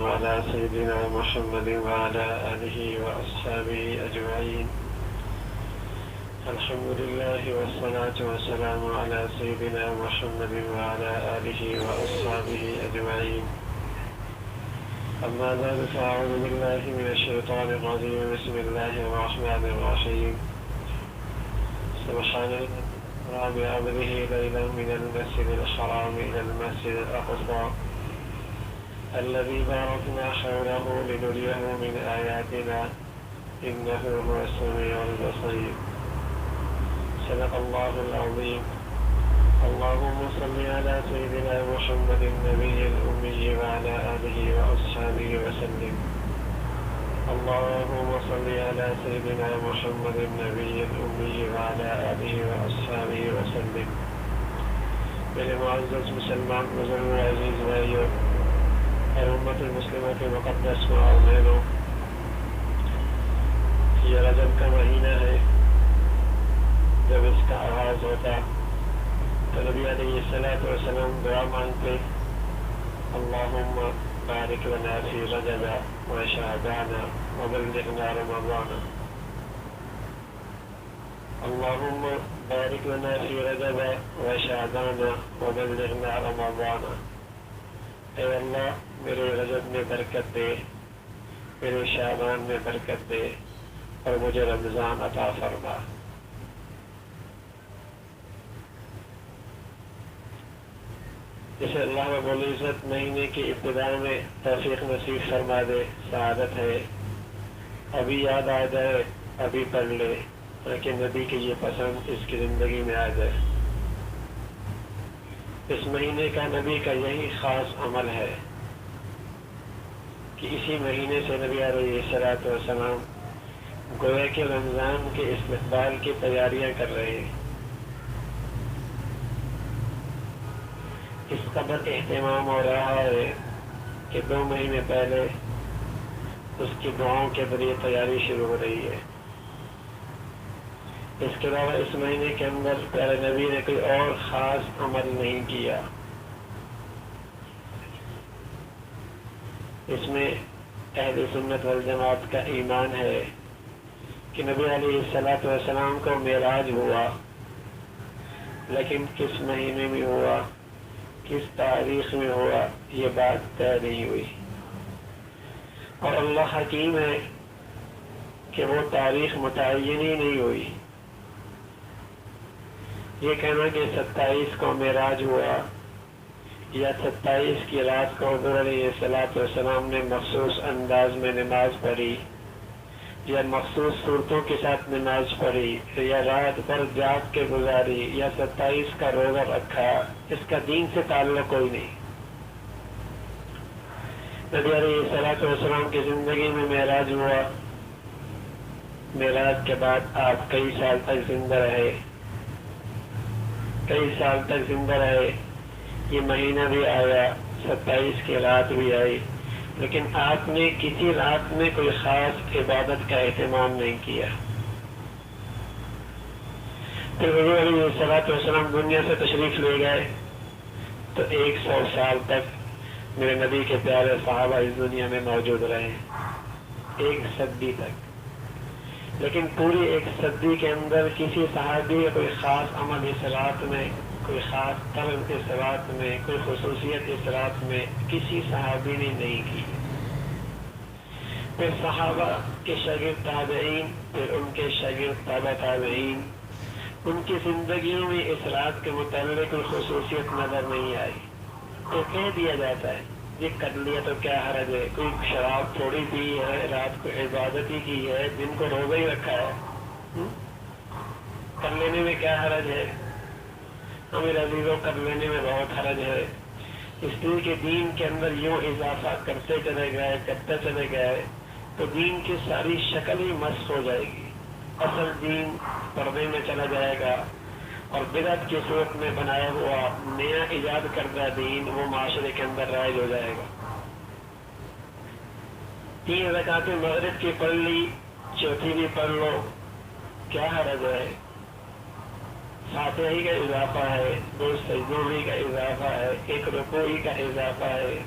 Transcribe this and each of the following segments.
وعلى سيدنا محمد وعلى آله وأصحابه أجمعين. الحمد لله والصلاة والسلام على سيدنا محمد وعلى آله وأصحابه أجمعين. أما بعد فأعوذ بالله من الشيطان الرجيم. بسم الله الرحمن الرحيم. سبحان الله بعبده ليلا من المسجد الحرام إلى المسجد الأقصى الذي باركنا حوله لنريه من آياتنا إنه هو السميع البصير. صدق الله العظيم. اللهم صل على سيدنا محمد النبي الأمي وعلى آله وأصحابه وسلم. اللهم صل على سيدنا محمد النبي الأمي وعلى آله وأصحابه وسلم. میرے معزز مسلمان بزرگ عزیز بھائیوں اور امت المسلمہ کے مقدس معاونینوں، یہ رجب کا مہینہ ہے. جب اس کا آغاز ہوتا تو نبی علیہ الصلوۃ والسلام دعا مانگتے، اللہم بارک لنا فی رجب وشعبان وبلغنا رمضان. اللہم بارک لنا فی رجب وشعبان وبلغنا رمضان. اے اللہ میرے رجب میں برکت دے، میرے شعبان میں برکت دے اور مجھے رمضان عطا فرما. جسے اللہ رب العزت مہینے کی ابتدا میں توفیق نصیب فرما دے سعادت ہے. ابھی یاد آ جائے ابھی پڑھ لے، لیکن نبی کی یہ پسند اس کی زندگی میں آ جائے. اس مہینے کا نبی کا یہی خاص عمل ہے کہ اسی مہینے سے نبی علیہ الصلوۃ والسلام گویا کہ رمضان کے استقبال کی تیاریاں کر رہے ہیں. اس قدر اہتمام ہو رہا ہے کہ 2 مہینے پہلے اس کی دعاؤں کے ذریعے تیاری شروع ہو رہی ہے. اس کے علاوہ اس مہینے کے اندر پیارے نبی نے کوئی اور خاص عمل نہیں کیا. اس میں اہل سنت والجماعت کا ایمان ہے کہ نبی علیہ الصلوۃ والسلام کو معراج ہوا، لیکن کس مہینے میں ہوا، کس تاریخ میں ہوا، یہ بات طے نہیں ہوئی. اور اللہ حکیم ہے کہ وہ تاریخ متعین ہی نہیں ہوئی. یہ کہنا کہ 27 کو معراج ہوا یا 27 کی رات کو حضور علیہ الصلوۃ والسلام نے مخصوص انداز میں نماز پڑھی یا مخصوص صورتوں کے ساتھ نماز پڑھی یا رات بھر جاگ کے گزاری یا 27 کا روزہ رکھا، اس کا دین سے تعلق کوئی نہیں. نبی علیہ الصلوۃ والسلام کی زندگی میں معراج ہوا. معراج کے بعد آپ کئی سال تک زندہ رہے، یہ مہینہ بھی آیا، 27 کی رات بھی آئی، لیکن آپ نے کسی رات میں کوئی خاص عبادت کا اہتمام نہیں کیا. پھر حضور علیہ الصلوۃ والسلام دنیا سے تشریف لے گئے تو 100 سال تک میرے نبی کے پیارے صحابہ اس دنیا میں موجود رہے، 1 صدی تک. لیکن پوری 1 صدی کے اندر کسی صحابی کا کوئی خاص عمل اس رات میں، کوئی خاص طلب اس رات میں، کوئی خصوصیت اس رات میں کسی صحابی نے نہیں کی. پھر صحابہ کے شاگرد تابعین، پھر ان کے شاگرد تابع تابعین، ان کی زندگیوں میں اس رات کے متعلق کوئی خصوصیت نظر نہیں آئی. تو کہہ دیا جاتا ہے یہ کر لیا تو کیا حرج ہے، کوئی شراب تھوڑی پی ہے، رات کو عبادت ہی کی ہے، دن کو روزہ ہی رکھا ہے، کر لینے میں کیا حرج ہے. ہمیں عزیزوں کر لینے میں بہت حرج ہے، اس لیے کہ دین کے اندر یوں اضافہ کرتے چلے گئے تو دین کی ساری شکل ہی مسخ ہو جائے گی. اصل دین پردے میں چلا جائے گا اور بدعت کی صورت میں بنایا ہوا نیا ایجاد کردہ دین وہ معاشرے کے اندر رائج ہو جائے گا. 3 رکعتیں مغرب کی پڑھ لی، چوتھی بھی پڑھ لو، کیا حرج ہے. فاتحہ کا اضافہ ہے، 2 سجدوں کا اضافہ ہے، 1 رکوع کا اضافہ ہے.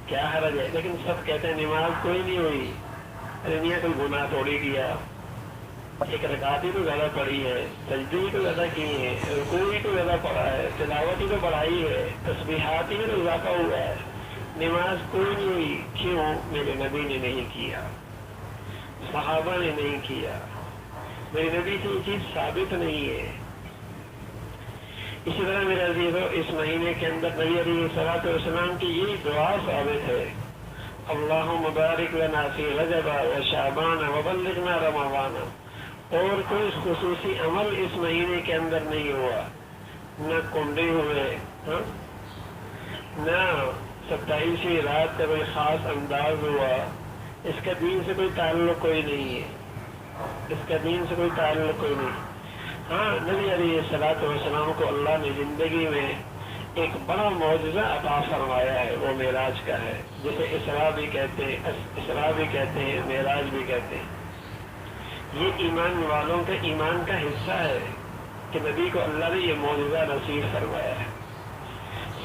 کیا حرج ہے؟ لیکن سب کہتے ہیں نماز کوئی نہیں ہوئی. ارے نہیں کوئی گناہ تھوڑی کیا, ایک رکعت ہی تو زیادہ پڑھی ہے, سجدے ہی تو زیادہ کیے ہیں, رکوع ہی تو زیادہ پڑھا ہے, تلاوت ہی تو بڑھائی ہے, تسبیحات ہی میں تو اضافہ ہوا ہے. نماز کوئی نہیں ہوئی. کیوں؟ میرے نبی نے نہیں کیا, صحابہ نے نہیں کیا, میرے نبی سے یہ چیز ثابت نہیں ہے. اسی طرح میرے عزیزو اس مہینے کے اندر نبی علیہ الصلوۃ والسلام کی یہی دعا ثابت ہے, اللہم بارک لنا فی رجب و شعبان وبلغنا رمضان. اور کوئی خصوصی عمل اس مہینے کے اندر نہیں ہوا, نہ کنڈے ہوئے, نہ 27ویں رات کا کوئی خاص انداز ہوا. اس کا دین سے کوئی تعلق کوئی نہیں ہے, اس کا دین سے کوئی تعلق کوئی نہیں. ہاں, نبی علیہ الصلوۃ والسلام کو اللہ نے زندگی میں ایک بڑا معجزہ عطا فرمایا ہے, وہ معراج کا ہے, جسے اسراء بھی کہتے ہیں, معراج بھی کہتے ہیں. یہ ایمان والوں کے ایمان کا حصہ ہے کہ نبی کو اللہ نے یہ معجزہ نصیب فرمایا ہے.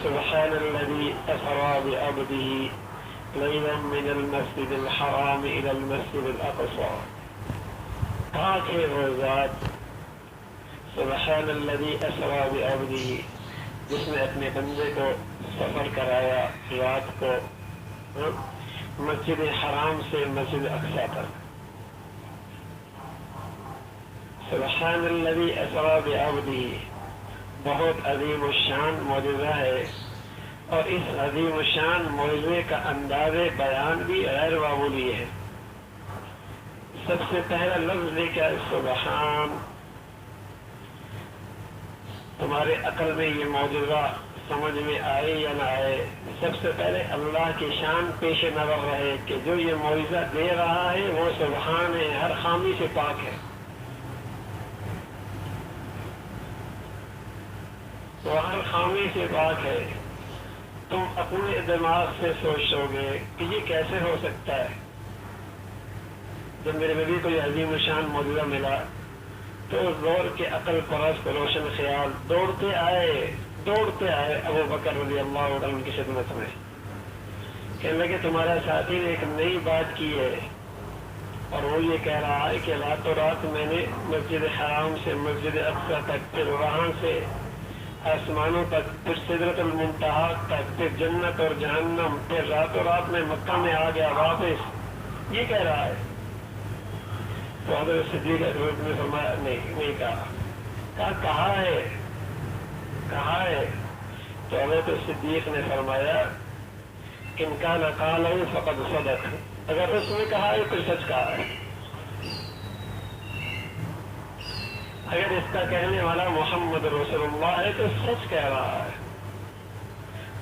سبحان الذی اسری بعبدہ لیلا من المسجد الحرام الی المسجد الاقصی. پاک ہے وہ ذات, سبحان الذی اسری بعبدہ, جس نے اپنے بندے کو سفر کرایا رات کو مسجد حرام سے مسجد اقصی تک. سبحان الذی اسری بعبدہ بہت عظیم الشان معجزہ ہے, اور اس عظیم الشان معجزے کا انداز بیان بھی غیر معمولی ہے. سب سے پہلا لفظ دیکھا سبحان. تمہارے عقل میں یہ معجزہ سمجھ میں آئے یا نہ آئے, سب سے پہلے اللہ کی شان پیش نظر رہے کہ جو یہ معجزہ دے رہا ہے وہ سبحان ہے, ہر خامی سے پاک ہے. وہ ہر خامی سے پاک ہے. تم اپنے دماغ سے سوچو گے کہ یہ کیسے ہو سکتا ہے. جب میرے نبی کو یہ عظیم الشان معجزہ ملا تو دور کے عقل پرست روشن خیال دوڑتے آئے ابو بکر رضی اللہ عنہ کی خدمت میں, کہنے لگے تمہارا ساتھی نے ایک نئی بات کی ہے, اور وہ یہ کہہ رہا ہے کہ راتوں رات میں نے مسجد حرام سے مسجد اقصی تک, پھر وہاں سے آسمانوں تک, پھر سدرۃ المنتہا تک, پھر جنت اور جہنم, پھر راتوں رات میں مکہ میں آ گیا واپس, یہ کہہ رہا ہے. تو حضرت صدیق اکبر نے فرمایا نہیں کہا ہے. تو حضرت صدیق نے فرمایا ان کا نقالہ فقد صدق, اگر اس نے کہا ہے تو سچ کہا ہے. اگر اس کا کہنے والا محمد رسول اللہ ہے تو سچ کہہ رہا ہے.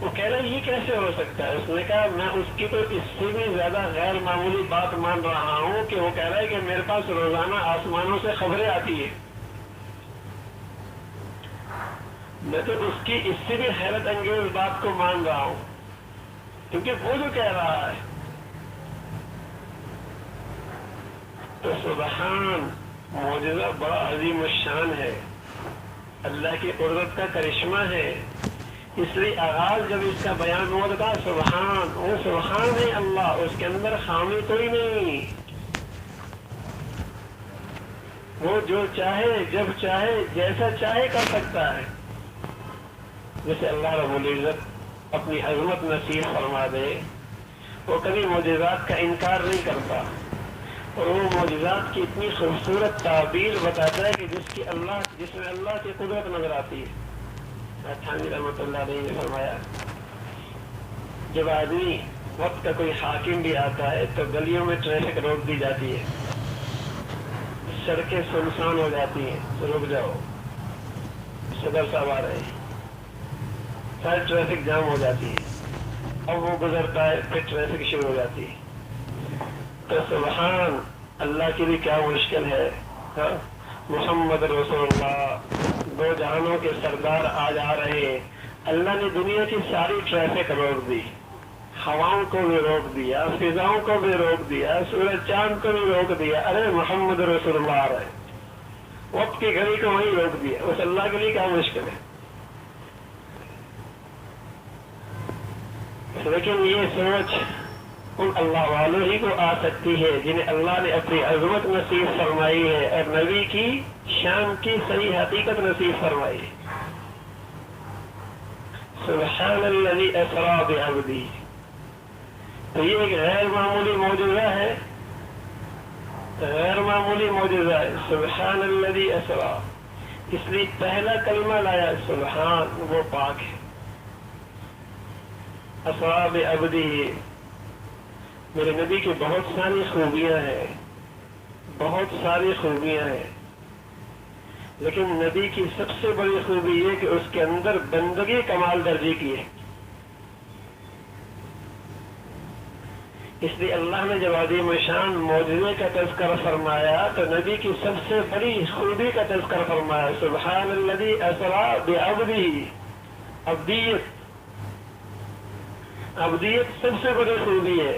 وہ کہہ رہا ہے یہ کیسے ہو سکتا ہے؟ اس نے کہا میں اس کی تو اس سے بھی زیادہ غیر معمولی بات مان رہا ہوں کہ وہ کہہ رہا ہے کہ میرے پاس روزانہ آسمانوں سے خبریں آتی ہیں. میں تو اس کی اس سے بھی حیرت انگیز بات کو مان رہا ہوں, کیونکہ وہ جو کہہ رہا ہے. تو سبحان معجزہ بڑا عظیم الشان ہے, اللہ کی قدرت کا کرشمہ ہے. اس لیے آغاز جب اس کا بیان ہوا تو کہا سبحان, وہ سبحان ہے اللہ, اس کے اندر خامی کوئی نہیں. وہ جو چاہے جب چاہے جیسا چاہے کر سکتا ہے. جیسے اللہ رب العزت اپنی عظمت نصیب فرما دے, وہ کبھی معجزات کا انکار نہیں کرتا, اور وہ معجزات کی اتنی خوبصورت تعبیر بتاتا ہے کہ جس میں اللہ کی قدرت نظر آتی ہے. تھانوی رحمۃ اللہ علیہ نے فرمایا جب آدمی وقت کا کوئی حاکم بھی آتا ہے تو گلیوں میں ٹریفک روک دی جاتی ہے, سڑکیں سنسان ہو جاتی ہیں, تو رک جاؤ, صدر صاحب آ رہے ہیں, ساری ٹریفک جام ہو جاتی ہے. اب وہ گزرتا ہے, پھر ٹریفک شروع ہو جاتی ہے. تو سبحان اللہ کی بھی کیا مشکل ہے. محمد رسول اللہ دو جہانوں کے سردار آج آ رہے ہیں. اللہ نے دنیا کی ساری ٹریفک روک دی, ہواؤں کو بھی روک دیا, فضاؤں کو بھی روک دیا, سورج چاند کو بھی روک دیا. ارے محمد رسول اللہ آ رہے, وقت کی گھڑی کو وہیں روک دیا. اس اللہ کے لیے کیا مشکل ہے. لیکن یہ سوچ ان اللہ والوں ہی کو آ سکتی ہے جنہیں اللہ نے اپنی عظمت نصیب فرمائی ہے اور نبی کی شان کی صحیح حقیقت نصیب فرمائی ہے. سبحان الذی اسری بعبدہ، تو یہ ایک غیر معمولی معجزہ ہے، غیر معمولی معجزہ ہے. سبحان الذی اسری، اس لیے پہلا کلمہ لایا سبحان، وہ پاک ہے. اسری بعبدہ، میرے نبی کی بہت ساری خوبیاں ہیں، بہت ساری خوبیاں ہیں، لیکن نبی کی سب سے بڑی خوبی یہ کہ اس کے اندر بندگی کمال درجے کی ہے. اس لیے اللہ نے جب عظیم شان معجزے کا تذکرہ فرمایا تو نبی کی سب سے بڑی خوبی کا تذکرہ فرمایا. سبحان الذی اسری بعبدہ، عبدیت، عبدیت سب سے بڑی خوبی ہے.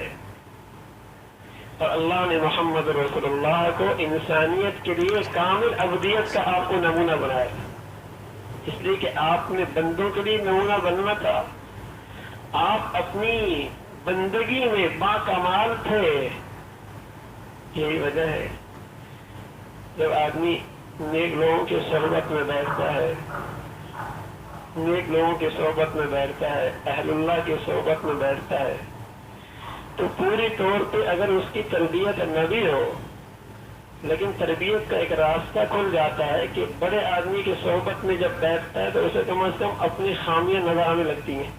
اور اللہ نے محمد رسول اللہ کو انسانیت کے لیے کامل عبدیت کا آپ کو نمونہ بنایا، اس لیے کہ آپ نے بندوں کے لیے نمونہ بننا تھا. آپ اپنی بندگی میں باکمال تھے. یہی وجہ ہے جب آدمی نیک لوگوں کی صحبت میں بیٹھتا ہے، نیک لوگوں کی صحبت میں بیٹھتا ہے، اہل اللہ کی صحبت میں بیٹھتا ہے، تو پوری طور پہ اگر اس کی تربیت نہ بھی ہو لیکن تربیت کا ایک راستہ کھل جاتا ہے کہ بڑے آدمی کی صحبت میں جب بیٹھتا ہے تو اسے کم از کم اپنی خامیاں نظر آنے لگتی ہیں.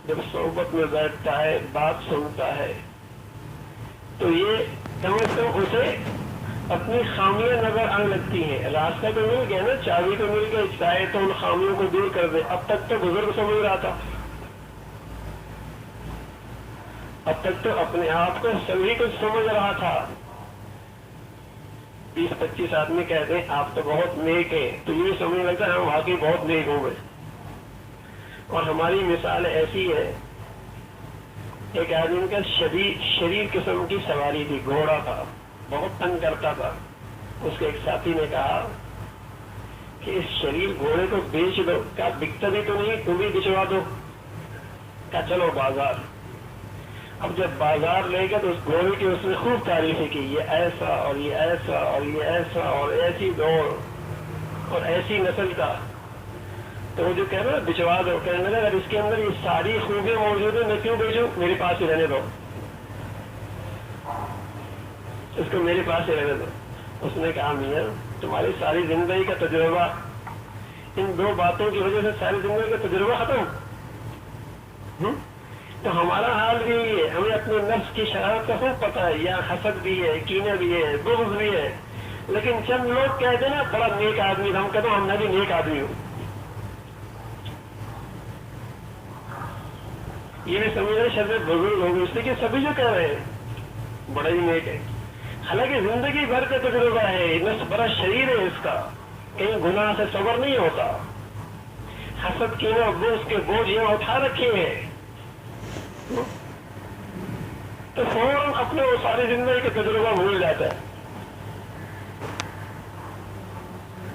جب صحبت میں بیٹھتا ہے، بات سنتا ہے، تو یہ کم از کم اسے اپنی خامیاں نظر آنے لگتی ہیں. راستہ تو مل گیا نا، چابی تو مل گئی، چاہے تو ان خامیوں کو دور کر دے. اب تک تو بزرگ سمجھ رہا تھا، اب تک تو اپنے آپ کو سبھی کچھ سمجھ رہا تھا. 20-25 آدمی کہتے ہیں آپ تو بہت نیک ہیں، تو یہ سمجھ لگتا ہے ہم واقعی بہت نیک ہوں گے. اور ہماری مثال ایسی ہے، ایک آدمی کا شریر قسم کی سواری تھی، گھوڑا تھا، بہت تنگ کرتا تھا. اس کے ایک ساتھی نے کہا کہ اس شریر گھوڑے کو بیچ دو. کہا بکتا بھی تو نہیں، تم بھی بچوا دو. کہا چلو بازار. اب جب بازار لے گئے تو اس گھوڑے کی اس نے خوب تعریفیں کی، یہ ایسا اور یہ ایسا اور یہ ایسا اور ایسی دوڑ اور ایسی نسل کا. تو وہ جو کہہ رہا بچوا دو، کہنے لگا اگر اس کے اندر یہ ساری خوبیاں موجود ہیں میں کیوں بیچوں، میرے پاس ہی رہنے دو، اس کو میرے پاس ہی رہنے دو. اس نے کہا میاں تمہاری ساری زندگی کا تجربہ، ان 2 باتوں کی وجہ سے ساری زندگی کا تجربہ ختم. تو ہمارا حال بھی یہ ہے، ہمیں اپنے نفس کی شرارت کا خوب پتہ ہے، یا حسد بھی ہے، کینہ بھی ہے، بغض بھی ہے، لیکن چند لوگ کہتے ہیں نا بڑا نیک آدمی، ہم کہتے ہیں ہم نے بھی نیک آدمی ہوں. یہ بھی سمجھ رہے شرط بزرگ لوگ، اس لیے کہ سبھی جو کہہ رہے ہیں بڑا ہی نیک ہے، حالانکہ زندگی بھر کا تجربہ ہے. نفس بڑا شریر ہے، اس کا کہیں گناہ سے صبر نہیں ہوتا. حسد کینہ بغض کے بوجھ یہاں اٹھا رکھے ہیں، تو فوراً اپنے وہ ساری زندگی کا تجربہ بھول جاتا ہے.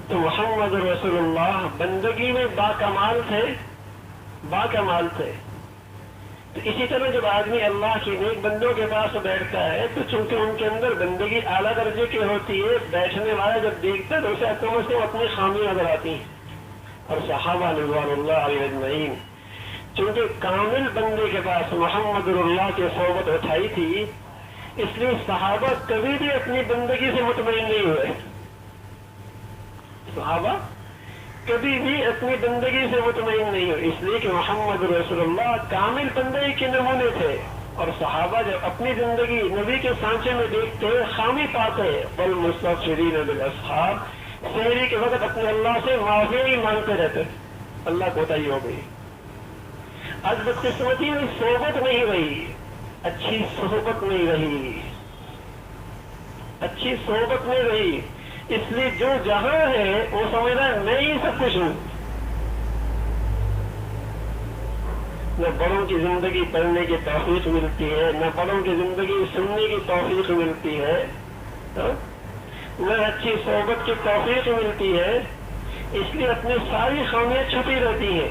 تو محمد رسول اللہ بندگی میں باکمال تھے، باکمال تھے. تو اسی طرح جب آدمی اللہ کے نیک بندوں کے پاس بیٹھتا ہے تو چونکہ ان کے اندر بندگی اعلیٰ درجے کی ہوتی ہے، بیٹھنے والا جب دیکھتا ہے تو اسے کم از کم اپنی خامی نظر آتی ہیں. اور صحابہ رضوان اللہ علیہ اجمعین چونکہ کامل بندے کے پاس محمد اللہ کی صحبت اٹھائی تھی، اس لیے صحابہ کبھی بھی اپنی بندگی سے مطمئن نہیں ہوئے. صحابہ کبھی بھی اپنی بندگی سے مطمئن نہیں ہوئے، اس لیے کہ محمد رسول اللہ کامل بندگی کے نمونے تھے. اور صحابہ جب اپنی زندگی نبی کے سانچے میں دیکھتے خامی پاتے، والمستغفرین بالاسحار، سحری کے وقت اپنے اللہ سے معافی مانگتے رہتے، اللہ کوتاہی ہو گئی. آج بدقسمتی میں صحبت نہیں رہی، اچھی صحبت نہیں رہی، اچھی صحبت نہیں رہی. اس لیے جو جہاں ہے وہ سمجھ رہا ہے میں ہی سب کچھ ہوں. نہ بڑوں کی زندگی پڑھنے کی توفیق ملتی ہے، نہ بڑوں کی زندگی سننے کی توفیق ملتی ہے، نہ اچھی صحبت کی توفیق ملتی ہے. اس لیے اپنی ساری خامیاں چھپی رہتی ہیں.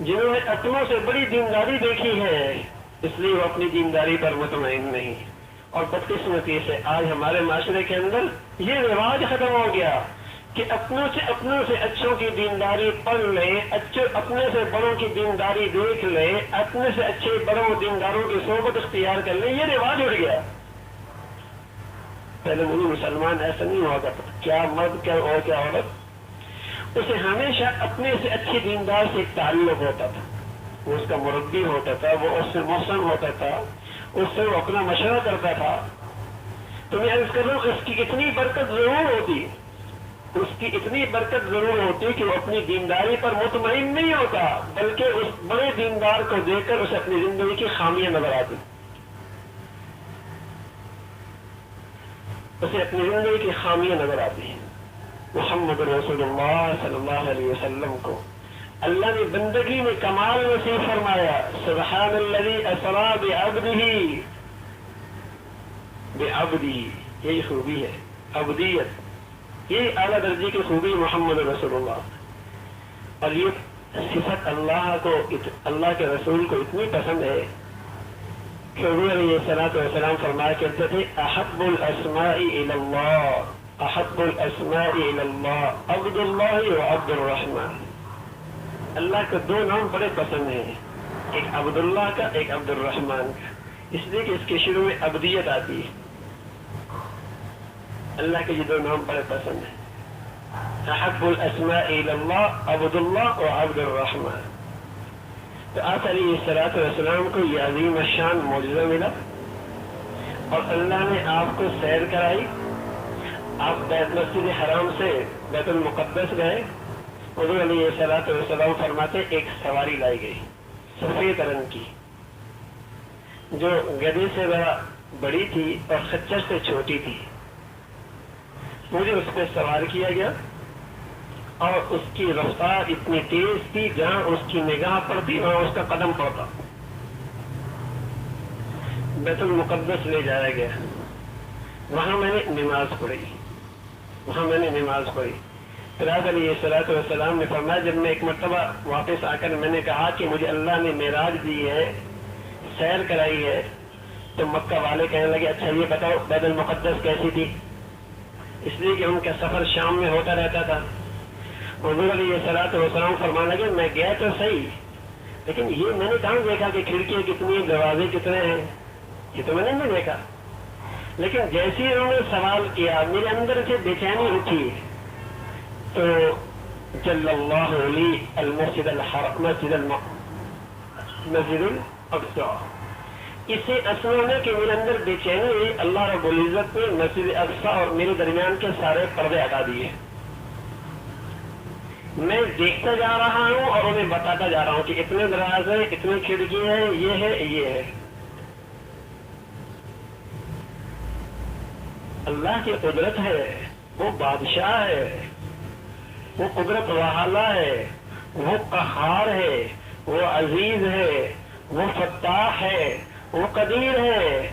جنہوں نے اپنوں سے بڑی دینداری دیکھی ہے اس لیے وہ اپنی دینداری پر مطمئن نہیں، اور بدقسمتی سے آج ہمارے معاشرے کے اندر یہ رواج ختم ہو گیا کہ اپنوں سے اچھوں کی دینداری پڑھ لیں، اپنے سے بڑوں کی دینداری دیکھ لیں، اپنے سے اچھے بڑوں دینداروں کی صحبت اختیار کر لیں، یہ رواج اٹھ گیا۔ پہلے وہی مسلمان ایسا نہیں ہوا کرتا، کیا مرد کیا اور کیا عورت، اسے ہمیشہ اپنے سے اچھی دیندار سے ایک تعلق ہوتا تھا، وہ اس کا مربی ہوتا تھا، وہ اس سے محسن ہوتا تھا، اس سے وہ اپنا مشورہ کرتا تھا۔ تو میں عرض کر رہا ہوں اس کی اتنی برکت ضرور ہوتی، اس کی اتنی برکت ضرور ہوتی کہ وہ اپنی دینداری پر مطمئن نہیں ہوتا، بلکہ اس بڑے دیندار کو دیکھ کر اسے اپنی زندگی کی خامیاں نظر آتی، اسے اپنی زندگی کی خامیاں نظر آتی ہیں۔ محمد رسول اللہ صلی اللہ علیہ وسلم کو اللہ نے بندگی میں کمال نصیب فرمایا۔ سبحان الذی اسری بعبدہ، یہی خوبی ہے عبدیت، یہ اعلیٰ درجے کی خوبی محمد رسول اللہ، اور یہ صفت اللہ کے رسول کو اتنی پسند ہے کہ حضور علیہ الصلوۃ والسلام فرمایا کرتے تھے احب الاسماء الی اللہ، احب الاسماء الی اللہ عبد اللہ و عبد الرحمن۔ اللہ کے دو نام بڑے پسند ہیں، ایک عبداللہ کا، ایک عبد الرحمن کا، اس لیے کہ اس کے شروع میں عبدیت آتی ہے۔ اللہ کے یہ دو نام بڑے پسند ہیں، احب الاسماء الی اللہ عبد اللہ و عبد الرحمن۔ تو آپ علیہ الصلوۃ والسلام کو یہ عظیم الشان معجزہ ملا، اور اللہ نے آپ کو سیر کرائی، آپ مسجد حرام سے بیت المقدس گئے، حضور علیہ الصلوۃ والسلام فرماتے ایک سواری لائی گئی سفید رنگ کی، جو گدھے سے ذرا بڑی تھی اور خچر سے چھوٹی تھی، مجھے اس پہ سوار کیا گیا، اور اس کی رفتار اتنی تیز تھی جہاں اس کی نگاہ پڑتی وہاں اس کا قدم پڑتا۔ بیت المقدس لے جایا گیا، وہاں میں نے نماز پڑھی، پھر آپ علیہ الصلوۃ والسلام نے فرمایا جب میں ایک مرتبہ واپس آ کر میں نے کہا کہ مجھے اللہ نے معراج دی ہے، سیر کرائی ہے، تو مکہ والے کہنے لگے اچھا یہ بتاؤ بیت المقدس کیسی تھی، اس لیے کہ ان کا سفر شام میں ہوتا رہتا تھا۔ حضور علیہ الصلوۃ والسلام فرمانے لگے میں گیا تو صحیح، لیکن یہ میں نے کہاں دیکھا کہ کھڑکیاں کتنی، دروازے کتنے ہیں، یہ تو میں نے نہیں دیکھا، لیکن جیسے ہی انہوں نے سوال کیا میرے اندر سے بے چینی اٹھی، تو جل اللہ علی المسجد الحرام مسجد الاقصی، اسے اسمانے کے میرے اندر بے چینی ہوئی، اللہ رب العزت نے مسجد اقصی اور میرے درمیان کے سارے پردے ہٹا دیے، میں دیکھتا جا رہا ہوں اور انہیں بتاتا جا رہا ہوں کہ اتنے دروازے، اتنی کھڑکی ہیں، یہ ہے یہ ہے۔ اللہ کی قدرت ہے، وہ بادشاہ ہے، وہ قدرت والا ہے، وہ قہار ہے، وہ عزیز ہے، وہ فتاح ہے، وہ قدیر ہے۔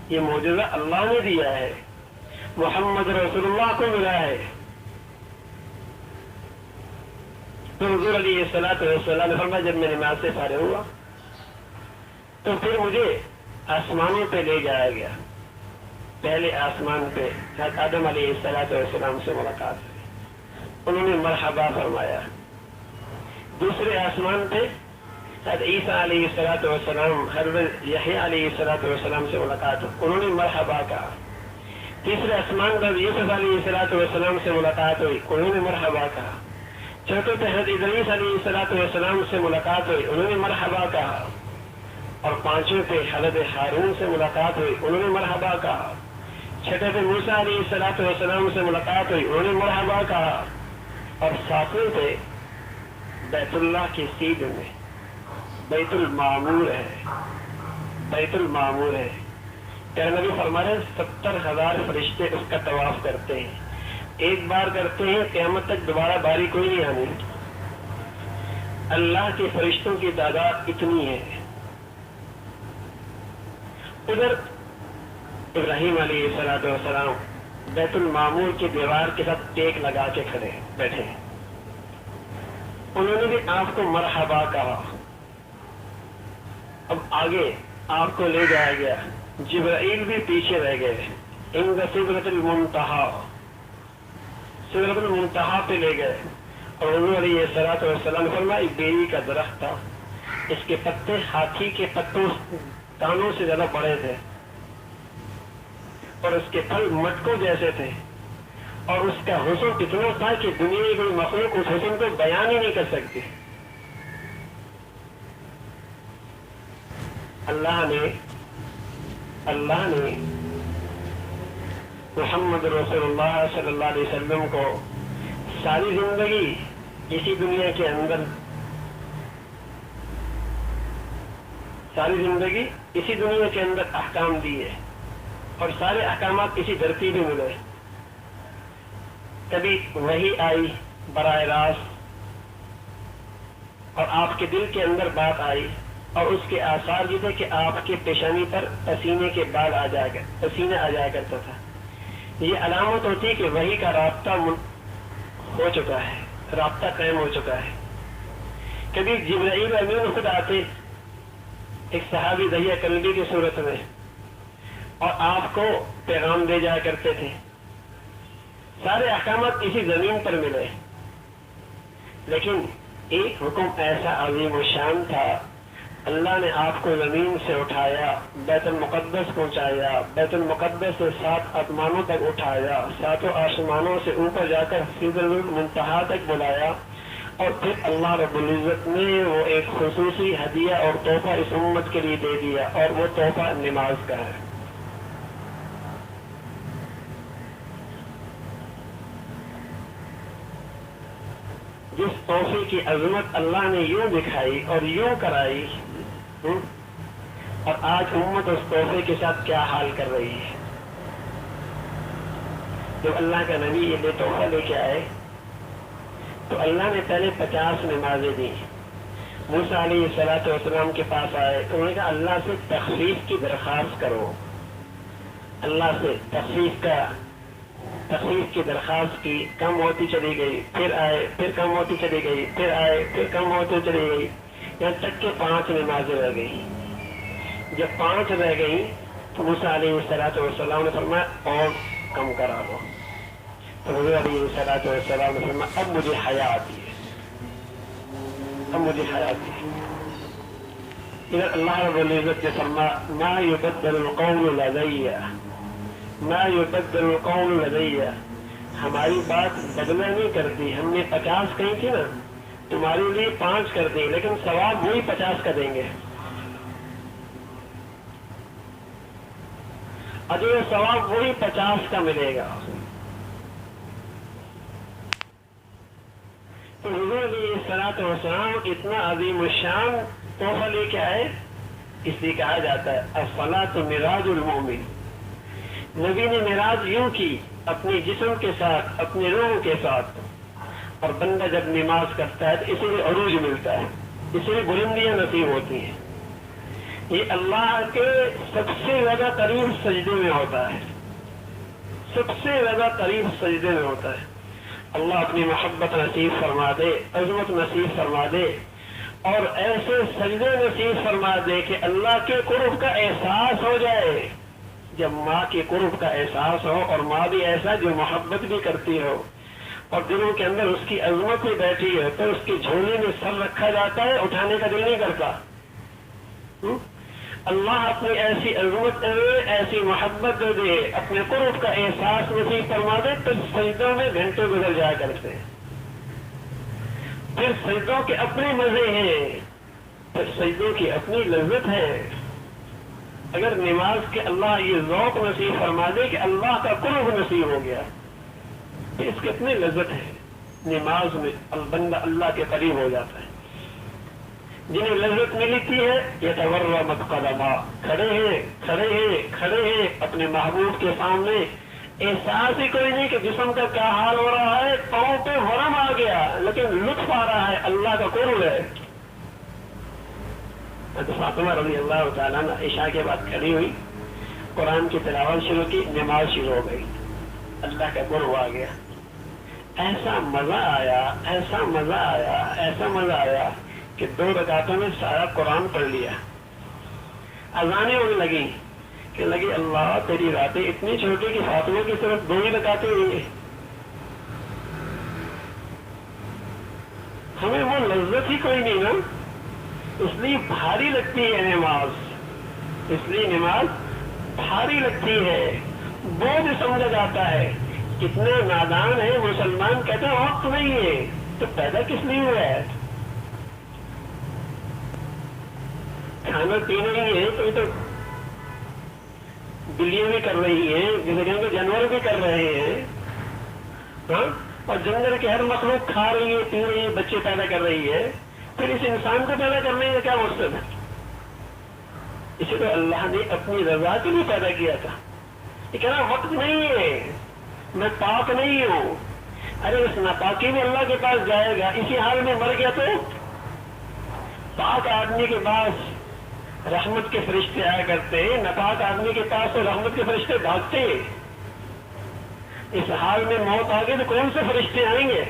یہ معجزہ اللہ نے دیا ہے، محمد رسول اللہ کو ملا ہے۔ تو حضور علیہ الصلوۃ والسلام نے فرمایا جب میں نماز سے فارغ ہوا تو پھر مجھے آسمانوں پہ لے جایا گیا۔ پہلے آسمان پہ حضرت آدم علیہ الصلوۃ والسلام سے ملاقات ہوئی، انہوں نے مرحبا فرمایا۔ دوسرے آسمان پہ حضرت عیسیٰ علیہ الصلوۃ والسلام، حضرت یحییٰ علیہ الصلوۃ والسلام سے ملاقات ہوئی، انہوں نے مرحبا کہا۔ تیسرے آسمان پر یوسف علیہ الصلوۃ والسلام سے ملاقات ہوئی، انہوں نے مرحبا کہا۔ چوتھے پہ حضرت ادریس علیہ الصلوۃ والسلام سے ملاقات ہوئی، انہوں نے مرحبا کہا۔ اور پانچویں پہ حضرت ہارون سے ملاقات ہوئی، انہوں نے مرحبا کہا۔ چھٹے پہ موسیٰ علیہ الصلوۃ والسلام سے ملاقات ہوئی، انہوں نے مرحبا کہا۔ اور ساتویں پہ بیت اللہ کی سیدھ میں بیت المعمور ہے، بیت المعمور ہے، پیارے نبی فرما رہے 70,000 فرشتے اس کا طواف کرتے ہیں، ایک بار کرتے ہیں، قیامت تک دوبارہ باری کوئی نہیں آنی۔ اللہ کے فرشتوں کی تعداد اتنی ہے۔ ادھر ابراہیم علیہ الصلوۃ والسلام بیت المعمور کی دیوار کے ساتھ ٹیک لگا کے کھڑے بیٹھے، انہوں نے بھی آپ کو مرحبا کہا. اب آگے آپ کو لے جایا گیا, جبرائیل بھی پیچھے رہ گئے, عند سدرۃ المنتہا, سدرۃ المنتہا پہ لے گئے, اور حضور علیہ الصلوۃ والسلام نے فرمایا ایک بیری کا درخت تھا, اس کے پتے ہاتھی کے پتوں دانوں سے زیادہ بڑے تھے, اور اس کے پھل مٹکوں جیسے تھے, اور اس کا حسن اتنا تھا کہ دنیا کی کوئی مخلوق اس حسن کو بیان ہی نہیں کر سکتی. اللہ نے محمد رسول اللہ صلی اللہ علیہ وسلم کو ساری زندگی اسی دنیا کے اندر احکام دیے, اور سارے احکامات اسی دھرتی پہ ملے. کبھی وحی آئی براہ راست, اور آپ کے دل کے اندر بات آئی, اور اس کے آثار یہ تھے کہ آپ کے پیشانی پر پسینے کے بال پسینہ آ جایا کرتا تھا. یہ علامت ہوتی ہے کہ وحی کا رابطہ ہو چکا ہے, رابطہ قائم ہو چکا ہے. کبھی جبرائیل امین خود آتے ایک صحابی دہیہ کلبی کی صورت میں, اور آپ کو پیغام دے جایا کرتے تھے. سارے احکامات اسی زمین پر ملے, لیکن ایک حکم ایسا عظیم و شان تھا, اللہ نے آپ کو زمین سے اٹھایا, بیت المقدس پہنچایا, بیت المقدس سے 7 آسمانوں تک اٹھایا, 7 آسمانوں سے اوپر جا کر سدرۃ المنتہا تک بلایا, اور پھر اللہ رب العزت نے وہ ایک خصوصی ہدیہ اور تحفہ اس امت کے لیے دے دیا, اور وہ تحفہ نماز کا ہے. جس تحفے کی عظمت اللہ نے یوں دکھائی اور یوں کرائی, اور آج امت اس تحفے کے ساتھ کیا حال کر رہی ہے. جب اللہ کا نبی یہ تحفہ لے کے آئے تو اللہ نے پہلے 50 نمازیں دی. موسیٰ علیہ الصلوۃ والسلام کے پاس آئے, انہوں نے کہا اللہ سے تخفیف کی درخواست کرو. اللہ سے تخفیف کی درخواست کی, کم ہوتی چلی گئی, پھر آئے, پھر کم ہوتی چلی گئی, پھر آئے, پھر کم ہوتی چلی گئی, یہاں تک کہ 5 نمازیں رہ گئی. جب 5 رہ گئی تو موسیٰ علیہ الصلوۃ والسلام نے فرمایا اور کم کرا دو. تو حضور علیہ الصلوۃ والسلام نے فرمایا اب مجھے حیا آتی ہے, اب مجھے حیا آتی ہے. ادھر اللہ رب العزت نے فرمایا ما یبدل القول لدی, ما یبدل القول لدی, ہماری بات بدلا نہیں کرتی. ہم نے 50 کہی تھی نا, تمہارے لیے 5 کر دیں, لیکن ثواب وہی 50 کا دیں گے. اجر ثواب وہی 50 کا ملے گا. تو حضور علیہ الصلوۃ والسلام اتنا عظیم الشان تحفہ لے کے آئے, اس لیے کہا جاتا ہے الصلاۃ معراج المؤمن. نبی نے معراج یوں کی, اپنے جسم کے ساتھ, اپنے روح کے ساتھ, اور بندہ جب نماز کرتا ہے تو اسی لیے عروج ملتا ہے, اسی لیے بلندیاں نصیب ہوتی ہیں. یہ اللہ کے سب سے زیادہ قریب سجدے میں ہوتا ہے, سب سے زیادہ قریب سجدے میں ہوتا ہے. اللہ اپنی محبت نصیب فرما دے, عظمت نصیب فرما دے, اور ایسے سجدے نصیب فرما دے کہ اللہ کے قرب کا احساس ہو جائے. جب ماں کے قرب کا احساس ہو, اور ماں بھی ایسا جو محبت بھی کرتی ہو, اور دلوں کے اندر اس کی عظمت بھی بیٹھی ہے, تو اس کی جھولی میں سر رکھا جاتا ہے, اٹھانے کا دل نہیں کرتا. اللہ اپنی ایسی عظمت ایسی محبت دے دے, اپنے قرب کا احساس نصیب فرما دے, تو سجدوں میں گھنٹے گزر جایا کرتے ہیں. پھر سجدوں کے اپنے مزے ہیں, پھر سجدوں کی اپنی لذت ہے. اگر نماز کے اللہ یہ ذوق نصیب فرما دے کہ اللہ کا قرب نصیب ہو گیا, تو اس کی اپنی لذت ہے. نماز میں بندہ اللہ کے قریب ہو جاتا ہے. جنہیں لذت ملتی ہے یہ تورمت قدما, کھڑے ہیں اپنے محبوب کے سامنے, احساس ہی کوئی نہیں کہ جسم کا کیا حال ہو رہا ہے, پاؤں پہ ورم آ گیا, لیکن لطف آ رہا ہے, اللہ کا قرب ہے. فاطمہ رضی اللہ تعالیٰ نے عشاء کے بعد کھڑی ہوئی, قرآن کی تلاوت شروع کی, نماز شروع ہو گئی, اللہ کا قرب آ گیا. ایسا مزہ آیا، ایسا مزہ آیا، ایسا مزہ آیا کہ 2 رکعتوں میں سارا قرآن پڑھ لیا۔ اذانیں ہونے لگی کہ لگی اللہ تیری راتیں اتنی چھوٹی کہ فاطمہ کی صرف 2 ہی رکعتیں ہوئی ہیں۔ ہمیں وہ لذت ہی کوئی نہیں نا، اس لیے بھاری لگتی ہے نماز، اس لیے نماز بھاری لگتی ہے، بوجھ سمجھا جاتا ہے۔ کتنے نادان ہے مسلمان، کہتے ہیں وقت نہیں ہے، تو پیدا کس لیے ہوا ہے؟ کھانا پینا ہی ہے تو بلیاں بھی کر رہی ہیں، جسے کہیں گے جانور بھی کر رہے ہیں، ہاں، اور جنگل کے ہر مخلوق کھا رہی ہے، پی رہی ہے، بچے پیدا کر رہی ہے، پھر اس انسان کو پیدا کرنے کا کیا مقصد ہے؟ اسے تو اللہ نے اپنی رضا کے لیے پیدا کیا تھا۔ یہ کہنا وقت نہیں ہے، میں پاک نہیں ہوں۔ ارے اس ناپاکی میں اللہ کے پاس جائے گا، اسی حال میں مر گیا تو پاک آدمی کے پاس رحمت کے فرشتے آیا کرتے ہیں، ناپاک آدمی کے پاس تو رحمت کے فرشتے بھاگتے ہیں۔ اس حال میں موت آ گئی تو کون سے فرشتے آئیں گے؟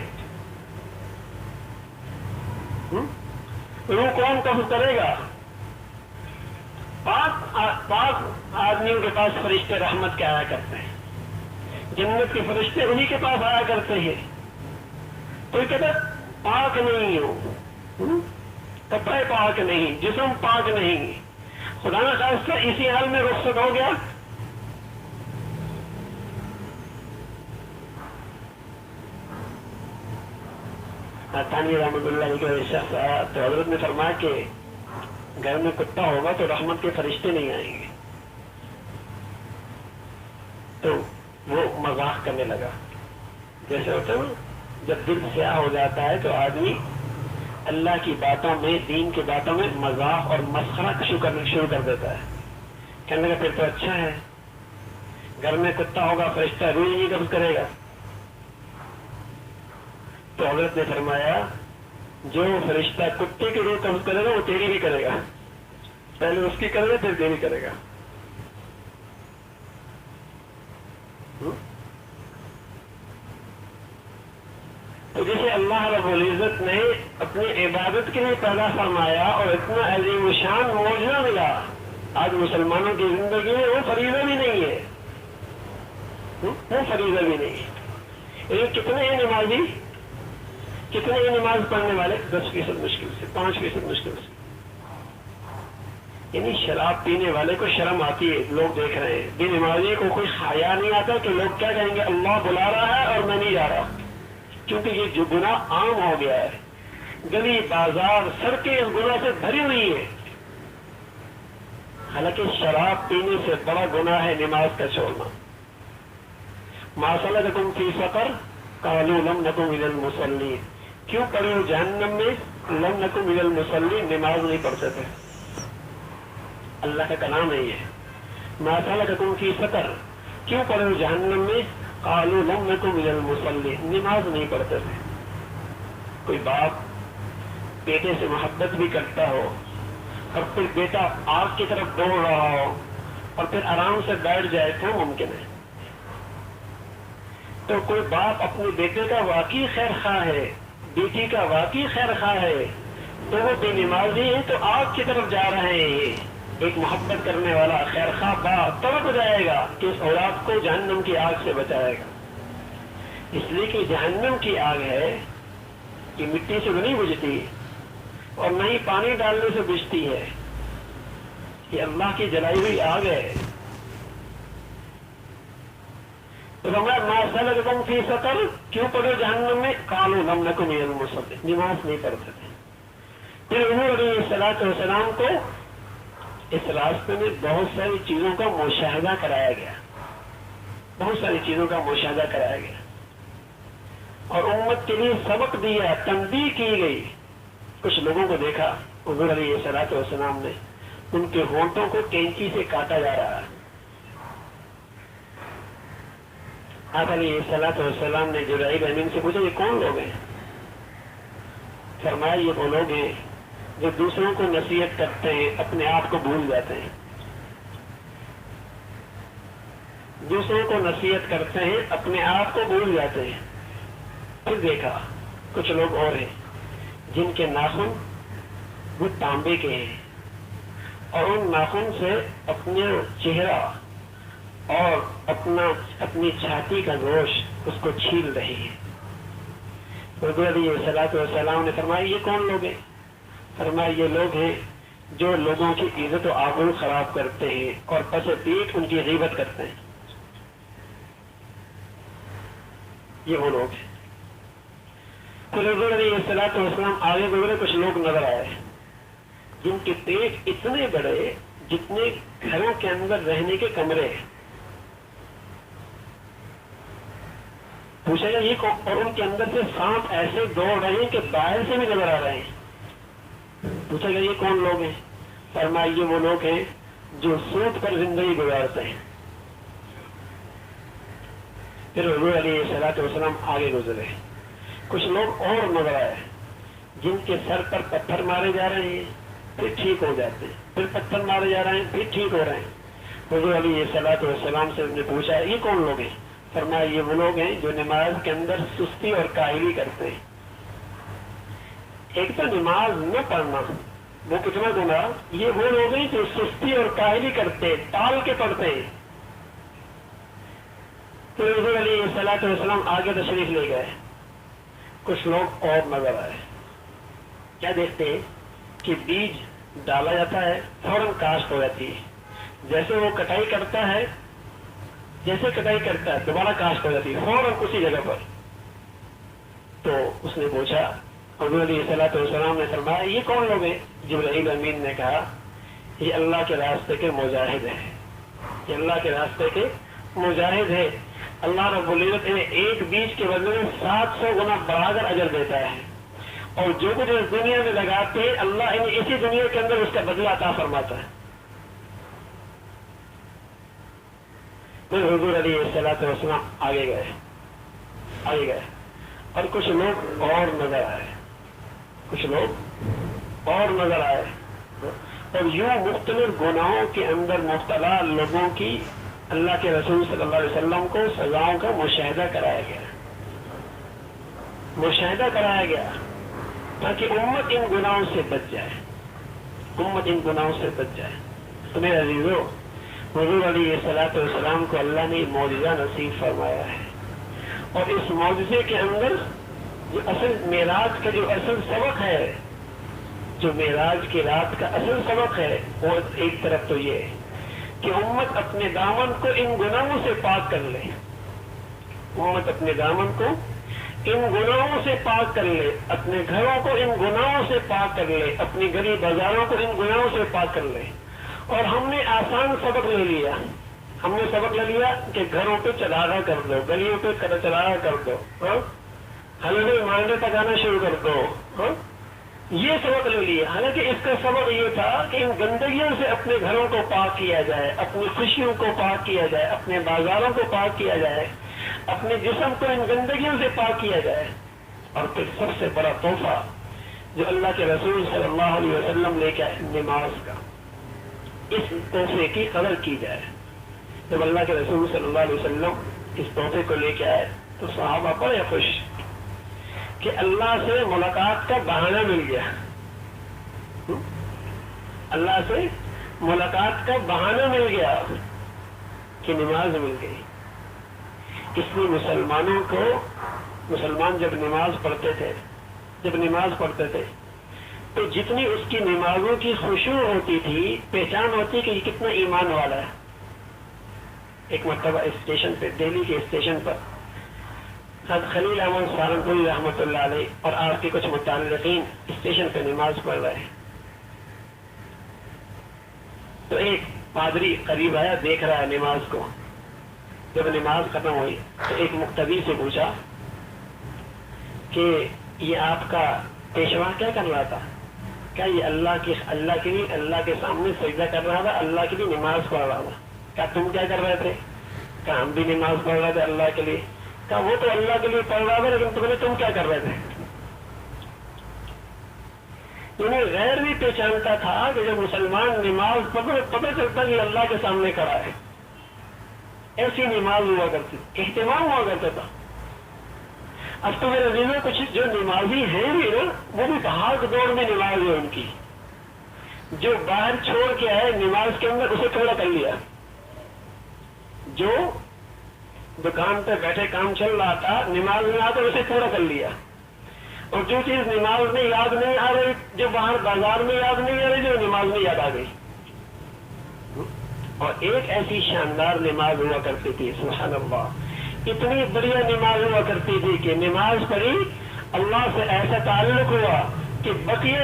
روح کون قبض کرے گا؟ پاک آدمیوں کے پاس فرشتے رحمت کے آیا کرتے ہیں، جنت کے فرشتے انہی کے پاس آیا کرتے ہیں۔ کوئی کہتا پاک نہیں ہو، کپڑے پاک نہیں، جسم پاک نہیں، خدا نہ خاصہ اسی حال میں رخصت ہو گیا۔ تھانوی رحمۃ اللہ کے شخص تو حضرت نے فرمایا کہ گھر میں کتا ہوگا تو رحمت کے فرشتے نہیں آئیں گے، تو وہ مذاق کرنے لگا۔ جیسے ہوتا ہے جب دل سیاہ ہو جاتا ہے تو آدمی اللہ کی باتوں میں، دین کی باتوں میں مذاق اور مسخرہ کرنا شروع کر دیتا ہے۔ کہنے لگا پھر تو اچھا ہے، گھر میں کتا ہوگا فرشتہ روح نہیں قبض کرے گا۔ تو حضرت نے فرمایا جو فرشتہ کتے کی روح قبض کرے گا وہ تیری بھی کرے گا، پہلے اس کی کرے گا پھر تیری کرے گا۔ تو جسے اللہ رب العزت نے اپنی عبادت کے لیے پیدا فرمایا اور اتنا عظیم الشان معجزہ ملا، آج مسلمانوں کی زندگی میں وہ فریضہ بھی نہیں ہے، وہ فریضہ بھی نہیں ہے۔ یہ کتنے ہیں نمازی، کتنے ہیں نماز پڑھنے والے؟ 10% مشکل سے، 5% مشکل سے۔ یعنی شراب پینے والے کو شرم آتی ہے، لوگ دیکھ رہے ہیں، بے نمازی کو کوئی حیا نہیں آتا کہ لوگ کیا کہیں گے اللہ بلا رہا ہے اور میں نہیں جا رہا، کیونکہ یہ جو گناہ عام ہو گیا ہے، گلی بازار سڑکیں اس گناہ سے بھری ہوئی ہے۔ حالانکہ شراب پینے سے بڑا گناہ ہے نماز کا چھوڑنا۔ ما سلککم فی سقر قالوا لم نکن من المصلین، کیوں پڑے ہو جہنم میں؟ لم نکن من المصلین، نماز نہیں پڑھتے تھے۔ اللہ کا کلام ہے یہ، ما سلککم فی سقر، کیوں پڑے ہو جہنم میں؟ قالوا لم نکن من المصلین، نماز نہیں پڑھتے تھے۔ کوئی باپ بیٹے سے محبت بھی کرتا ہو اور پھر بیٹا آگ کی طرف دوڑ رہا ہو اور پھر آرام سے بیٹھ جائے تو ممکن ہے؟ تو کوئی باپ اپنے بیٹے کا واقعی خیر خواہ ہے، بیٹی کا واقعی خیر خواہ ہے، تو وہ بے نمازی ہے تو آگ کی طرف جا رہے ہیں۔ ایک محبت کرنے والا خیر خواہ باپ تڑپ جائے گا کہ اس اولاد کو جہنم کی آگ سے بچائے گا، اس لیے کہ جہنم کی آگ ہے کہ مٹی سے نہیں بجھتی اور نہ ہی پانی ڈالنے سے بجھتی ہے، یہ اللہ کی جلائی ہوئی آگ ہے۔ تو ما سلککم فی سقر، کیوں پڑے جہنم میں؟ قالوا لم نکن من المصلین، نماز نہیں پڑھتے تھے۔ پھر حضور علیہ الصلوۃ والسلام کو اس راستے میں بہت ساری چیزوں کا مشاہدہ کرایا گیا، بہت ساری چیزوں کا مشاہدہ کرایا گیا اور امت کے لیے سبق دیا، تنبیہ کی گئی۔ کچھ لوگوں کو دیکھا حضور علیہ الصلوۃ والسلام نے ان کے ہونٹوں کو کینچی سے کاٹا جا رہا ہے۔ آپ علیہ الصلوۃ والسلام نے جبرائیل امین سے پوچھا یہ کون لوگ ہیں؟ فرمایا یہ وہ لوگ ہیں جو دوسروں کو نصیحت کرتے ہیں اپنے آپ کو بھول جاتے ہیں، دوسروں کو نصیحت کرتے ہیں اپنے آپ کو بھول جاتے ہیں۔ پھر دیکھا کچھ لوگ اور ہیں جن کے ناخن وہ تانبے کے ہیں اور ان ناخن سے اپنا چہرہ اور اپنی چھاتی کا گوشت اس کو چھیل رہے ہیں. حضور علیہ الصلوۃ والسلام نے فرمایا یہ کون لوگ ہیں؟ فرمایا یہ لوگ ہیں جو لوگوں کی عزت و آبرو خراب کرتے ہیں اور پس پیٹ ان کی غیبت کرتے ہیں. یہ وہ لوگ ہیں. پھر حضور علیہ الصلوۃ والسلام آگے گزرے، کچھ لوگ نظر آئے جن کے پیٹ اتنے بڑے جتنے گھروں کے اندر رہنے کے کمرے ہیں. پوچھا گیا یہ کون؟ اور ان کے اندر سے سانپ ایسے دوڑ رہے ہیں کہ باہر سے بھی نظر آ رہے ہیں. پوچھا گیا یہ کون لوگ ہیں؟ فرمایا یہ وہ لوگ ہیں جو سود پر زندگی گزارتے ہیں. پھر حضور علیہ الصلوۃ والسلام آگے گزرے، کچھ لوگ اور نظر آئے جن کے سر پر پتھر مارے جا رہے ہیں پھر ٹھیک ہو جاتے ہیں، پھر پتھر مارے جا رہے ہیں پھر ٹھیک ہو رہے ہیں. حضور علیہ الصلوۃ والسلام سے نے پوچھا یہ کون لوگ ہیں؟ فرمایا یہ وہ لوگ ہیں جو نماز کے اندر سستی اور کاہلی کرتے ہیں. ایک تو نماز نہ پڑھنا وہ کتنا گناہ، یہ وہ لوگ ہیں جو سستی اور کاہلی کرتے ٹال کے پڑھتے ہیں. تو حضور علیہ الصلوۃ والسلام آگے تشریف لے گئے، کچھ لوگ اور نظر آئے. کیا دیکھتے ہیں کہ بیج ڈالا جاتا ہے فوراً کاشت ہو جاتی ہے، جیسے وہ کٹائی کرتا ہے دوبارہ کاشت ہو جاتی ہے فوراً اسی جگہ پر. تو اس نے پوچھا، حضور علیہ الصلوۃ والسلام نے فرمایا یہ کون لوگ ہیں؟ جبرائیل امین نے کہا یہ اللہ کے راستے کے مجاہد ہیں، یہ اللہ کے راستے کے مجاہد ہے. اللہ رب العزت انہیں ایک بیج کے بدلے میں 700 گنا بڑھا کر اجر دیتا ہے، اور جو کچھ اس دنیا میں لگاتے ہیں اللہ انہیں اسی دنیا کے اندر اس کا بدلہ عطا فرماتا ہے. پھر حضور علیہ الصلوۃ والسلام آگے گئے اور کچھ لوگ اور نظر آئے اور یوں مختلف گناہوں کے اندر مبتلا لوگوں کی اللہ کے رسول صلی اللہ علیہ وسلم کو سزاؤں کا مشاہدہ کرایا گیا تاکہ امت ان گناہوں سے بچ جائے. تو میرے عزیزو، حضور علیہ الصلوۃ والسلام کو اللہ نے معجزہ نصیب فرمایا ہے، اور اس معجزے کے اندر جو اصل معراج کا جو اصل سبق ہے، جو معراج کی رات کا اصل سبق ہے، وہ ایک طرف تو یہ ہے کہ امت اپنے دامن کو ان گناہوں سے پاک کر لے، اپنے گھروں کو ان گناہوں سے پاک کر لے، اپنی گلی بازاروں کو ان گناہوں سے پاک کر لے. اور ہم نے آسان سبق لے لیا، کہ گھروں پہ چلاغا کر دو، گلیوں پہ چلاغا کر دو، حلوے مانڈے پکانا شروع کر دو. یہ سبق لے لیا، حالانکہ اس کا سبق یہ تھا کہ ان گندگیوں سے اپنے گھروں کو پاک کیا جائے، اپنی خوشیوں کو پاک کیا جائے، اپنے بازاروں کو پاک کیا جائے، اپنے جسم کو ان گندگیوں سے پاک کیا جائے. اور پھر سب سے بڑا تحفہ جو اللہ کے رسول صلی اللہ علیہ وسلم لے کے آئے، نماز کا، اس تحفے کی قدر کی جائے. جب اللہ کے رسول صلی اللہ علیہ وسلم اس تحفے کو لے کے آئے تو صحابہ بڑے خوش کہ اللہ سے ملاقات کا بہانہ مل گیا. اللہ سے ملاقات کا بہانہ مل گیا کہ نماز مل گئی. اس لیے مسلمان جب نماز پڑھتے تھے تو جتنی اس کی نمازوں کی خشوع ہوتی تھی، پہچان ہوتی کہ یہ کتنا ایمان والا ہے. ایک مرتبہ اسٹیشن پہ، دہلی کے اسٹیشن پر حضرت خلیل احمد سہارنپوری رحمۃ اللہ علیہ اور آپ کے کچھ متعلقین اسٹیشن پہ نماز پڑھ رہے ہیں. تو ایک پادری قریب آیا، دیکھ رہا ہے نماز کو. جب نماز ختم ہوئی تو ایک مقتدی سے پوچھا کہ یہ آپ کا پیشوا کیا کر رہا تھا؟ کیا یہ اللہ کے سامنے سجدہ کر رہا تھا، اللہ کے لیے نماز پڑھ رہا تھا؟ کیا تم کیا کر رہے تھے؟ کیا ہم بھی نماز پڑھ رہے تھے اللہ کے لیے؟ کیا وہ تو اللہ کے لیے پڑھ رہا تھا لیکن تم کیا کر رہے تھے؟ انہیں غیر بھی پہچانتا تھا کہ جب مسلمان نماز پڑھے پتہ چلتا کہ اللہ کے سامنے کھڑا ہے. ایسی نماز ہوا کرتی، اہتمام ہوا کرتا تھا. اب تو میرے عزیزوں کچھ جو نمازی ہیں بھی نا وہ بھی بھاگ دوڑ میں نماز ہے ان کی، جو باہر چھوڑ کے آئے نماز کے اندر اسے پورا کر لیا، جو دکان پہ بیٹھے کام چل رہا تھا نماز میں آتا اسے پورا کر لیا، اور جو چیز نماز میں یاد نہیں آ رہی، جو باہر بازار میں یاد نہیں آ رہی، جو نماز میں یاد آ گئی۔ اور ایک ایسی شاندار نماز ہوا کرتی تھی، سبحان اللہ، اتنی بڑھیا نماز ہوا کرتی تھی کہ نماز پڑھی اللہ سے ایسا تعلق ہوا کہ بقیہ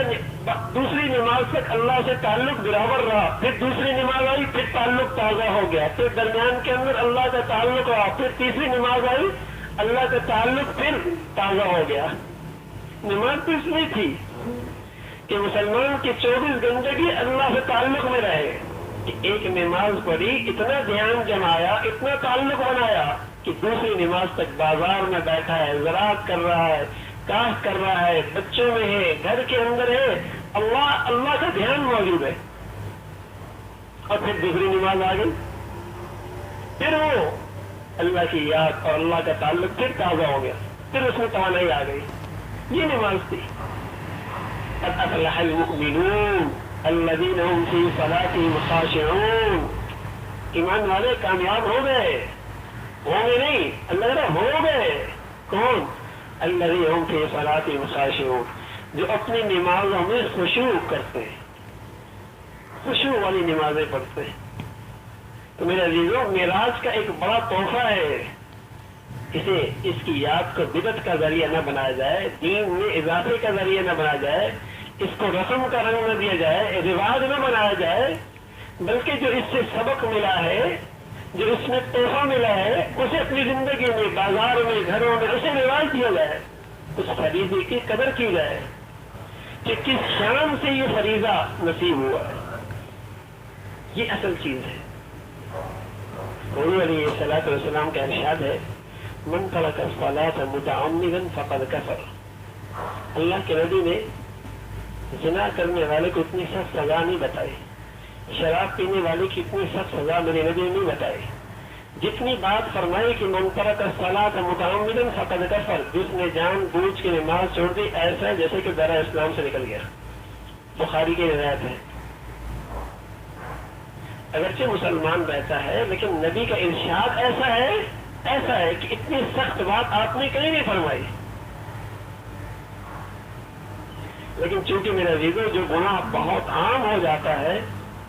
دوسری نماز تک اللہ سے تعلق برابر رہا، پھر دوسری نماز آئی پھر تعلق تازہ ہو گیا، پھر درمیان کے اندر اللہ کا تعلق رہا، پھر تیسری نماز آئی اللہ کا تعلق پھر تازہ ہو گیا۔ نماز تو اس لیے تھی کہ مسلمان کے 24 گھنٹے کی اللہ سے تعلق میں رہے، کہ ایک نماز پڑھی اتنا دھیان جمایا، اتنا تعلق بنایا کہ دوسری نماز تک بازار میں بیٹھا ہے، زراعت کر رہا ہے، کاشت کر رہا ہے، بچوں میں ہے، گھر کے اندر ہے، اللہ کا دھیان موجود ہے، اور پھر دوسری نماز آ گئی، پھر وہ اللہ کی یاد اور اللہ کا تعلق پھر تازہ ہو گیا، پھر اس میں توانائی آ گئی۔ یہ نماز تھی۔ قد افلح المؤمنون الذین هم فی صلاتهم خاشعون، ایمان والے کامیاب ہو گئے، ہوں گے نہیں، اللہ تعالیٰ ہو گئے۔ کون؟ الذین هم فی صلاتهم خاشعون، جو اپنی نمازوں میں خشوع کرتے ہیں، خشوع والی نمازیں پڑھتے ہیں۔ تو میرے عزیزوں، معراج کا ایک بڑا تحفہ ہے، اسے اس کی یاد کو بدعت کا ذریعہ نہ بنایا جائے، دین میں اضافے کا ذریعہ نہ بنایا جائے، اس کو رسم کا رنگ نہ دیا جائے، رواج نہ بنایا جائے، بلکہ جو اس سے سبق ملا ہے، جو اس میں تحفہ ملا ہے، اسے اپنی زندگی میں، بازار میں، گھروں میں اسے رواج دیا جائے، اس فریضے کی قدر کی جائے کہ کس شان سے یہ فریضہ نصیب ہوا ہے، یہ اصل چیز ہے۔ حضور علیہ الصلوۃ والسلام کا ارشاد ہے، من ترک الصلاۃ متعمدا فقد کفر۔ اللہ کے نبی نے زنا کرنے والے کو اتنی سخت سزا نہیں بتائی، شراب پینے والے کی اتنی سخت سزا میرے نبی نے نہیں بتائی، جتنی بات فرمائی کہ من ترک الصلاۃ متعمدا فقد کفر، جس نے جان بوجھ کے نماز چھوڑ دی ایسا جیسے کہ دائرہ اسلام سے نکل گیا۔ بخاری کی روایت ہے۔ اگرچہ مسلمان رہتا ہے لیکن نبی کا ارشاد ایسا ہے کہ اتنی سخت بات آپ نے کہیں نہیں فرمائی، لیکن چونکہ میرے عزیزوں جو گناہ بہت عام ہو جاتا ہے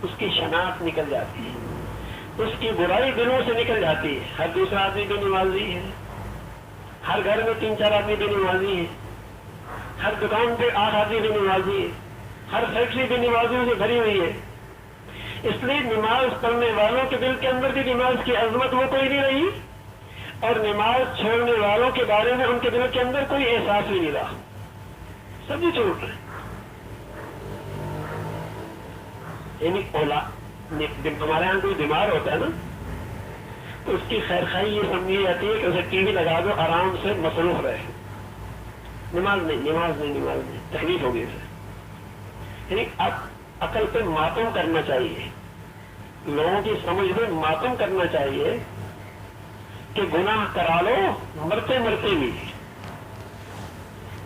اس کی شناخت نکل جاتی ہے، اس کی برائی دلوں سے نکل جاتی ہے۔ ہر دوسرا آدمی بھی نمازی ہے، ہر گھر میں 3-4 آدمی بھی نمازی ہے، ہر دکان پہ 8 آدمی بھی نمازی ہے، ہر فیکٹری بھی نمازیوں سے بھری ہوئی ہے۔ اس لیے نماز پڑھنے والوں کے دل کے اندر بھی نماز کی عظمت وہ کوئی نہیں رہی، اور نماز چھوڑنے والوں کے بارے میں ان کے دل کے اندر کوئی احساس بھی نہیں رہا، سب چھوڑ رہے۔ یعنی ہمارے یہاں کوئی بیمار ہوتا ہے نا تو اس کی خیر خواہی یہ سمجھی جاتی ہے کہ اسے ٹی وی لگا دو، آرام سے مصروف رہے، نماز نہیں، تکلیف ہوگی اسے۔ یعنی اب عقل پہ ماتم کرنا چاہیے، لوگوں کی سمجھ میں ماتم کرنا چاہیے کہ گناہ کرا لو، مرتے مرتے بھی،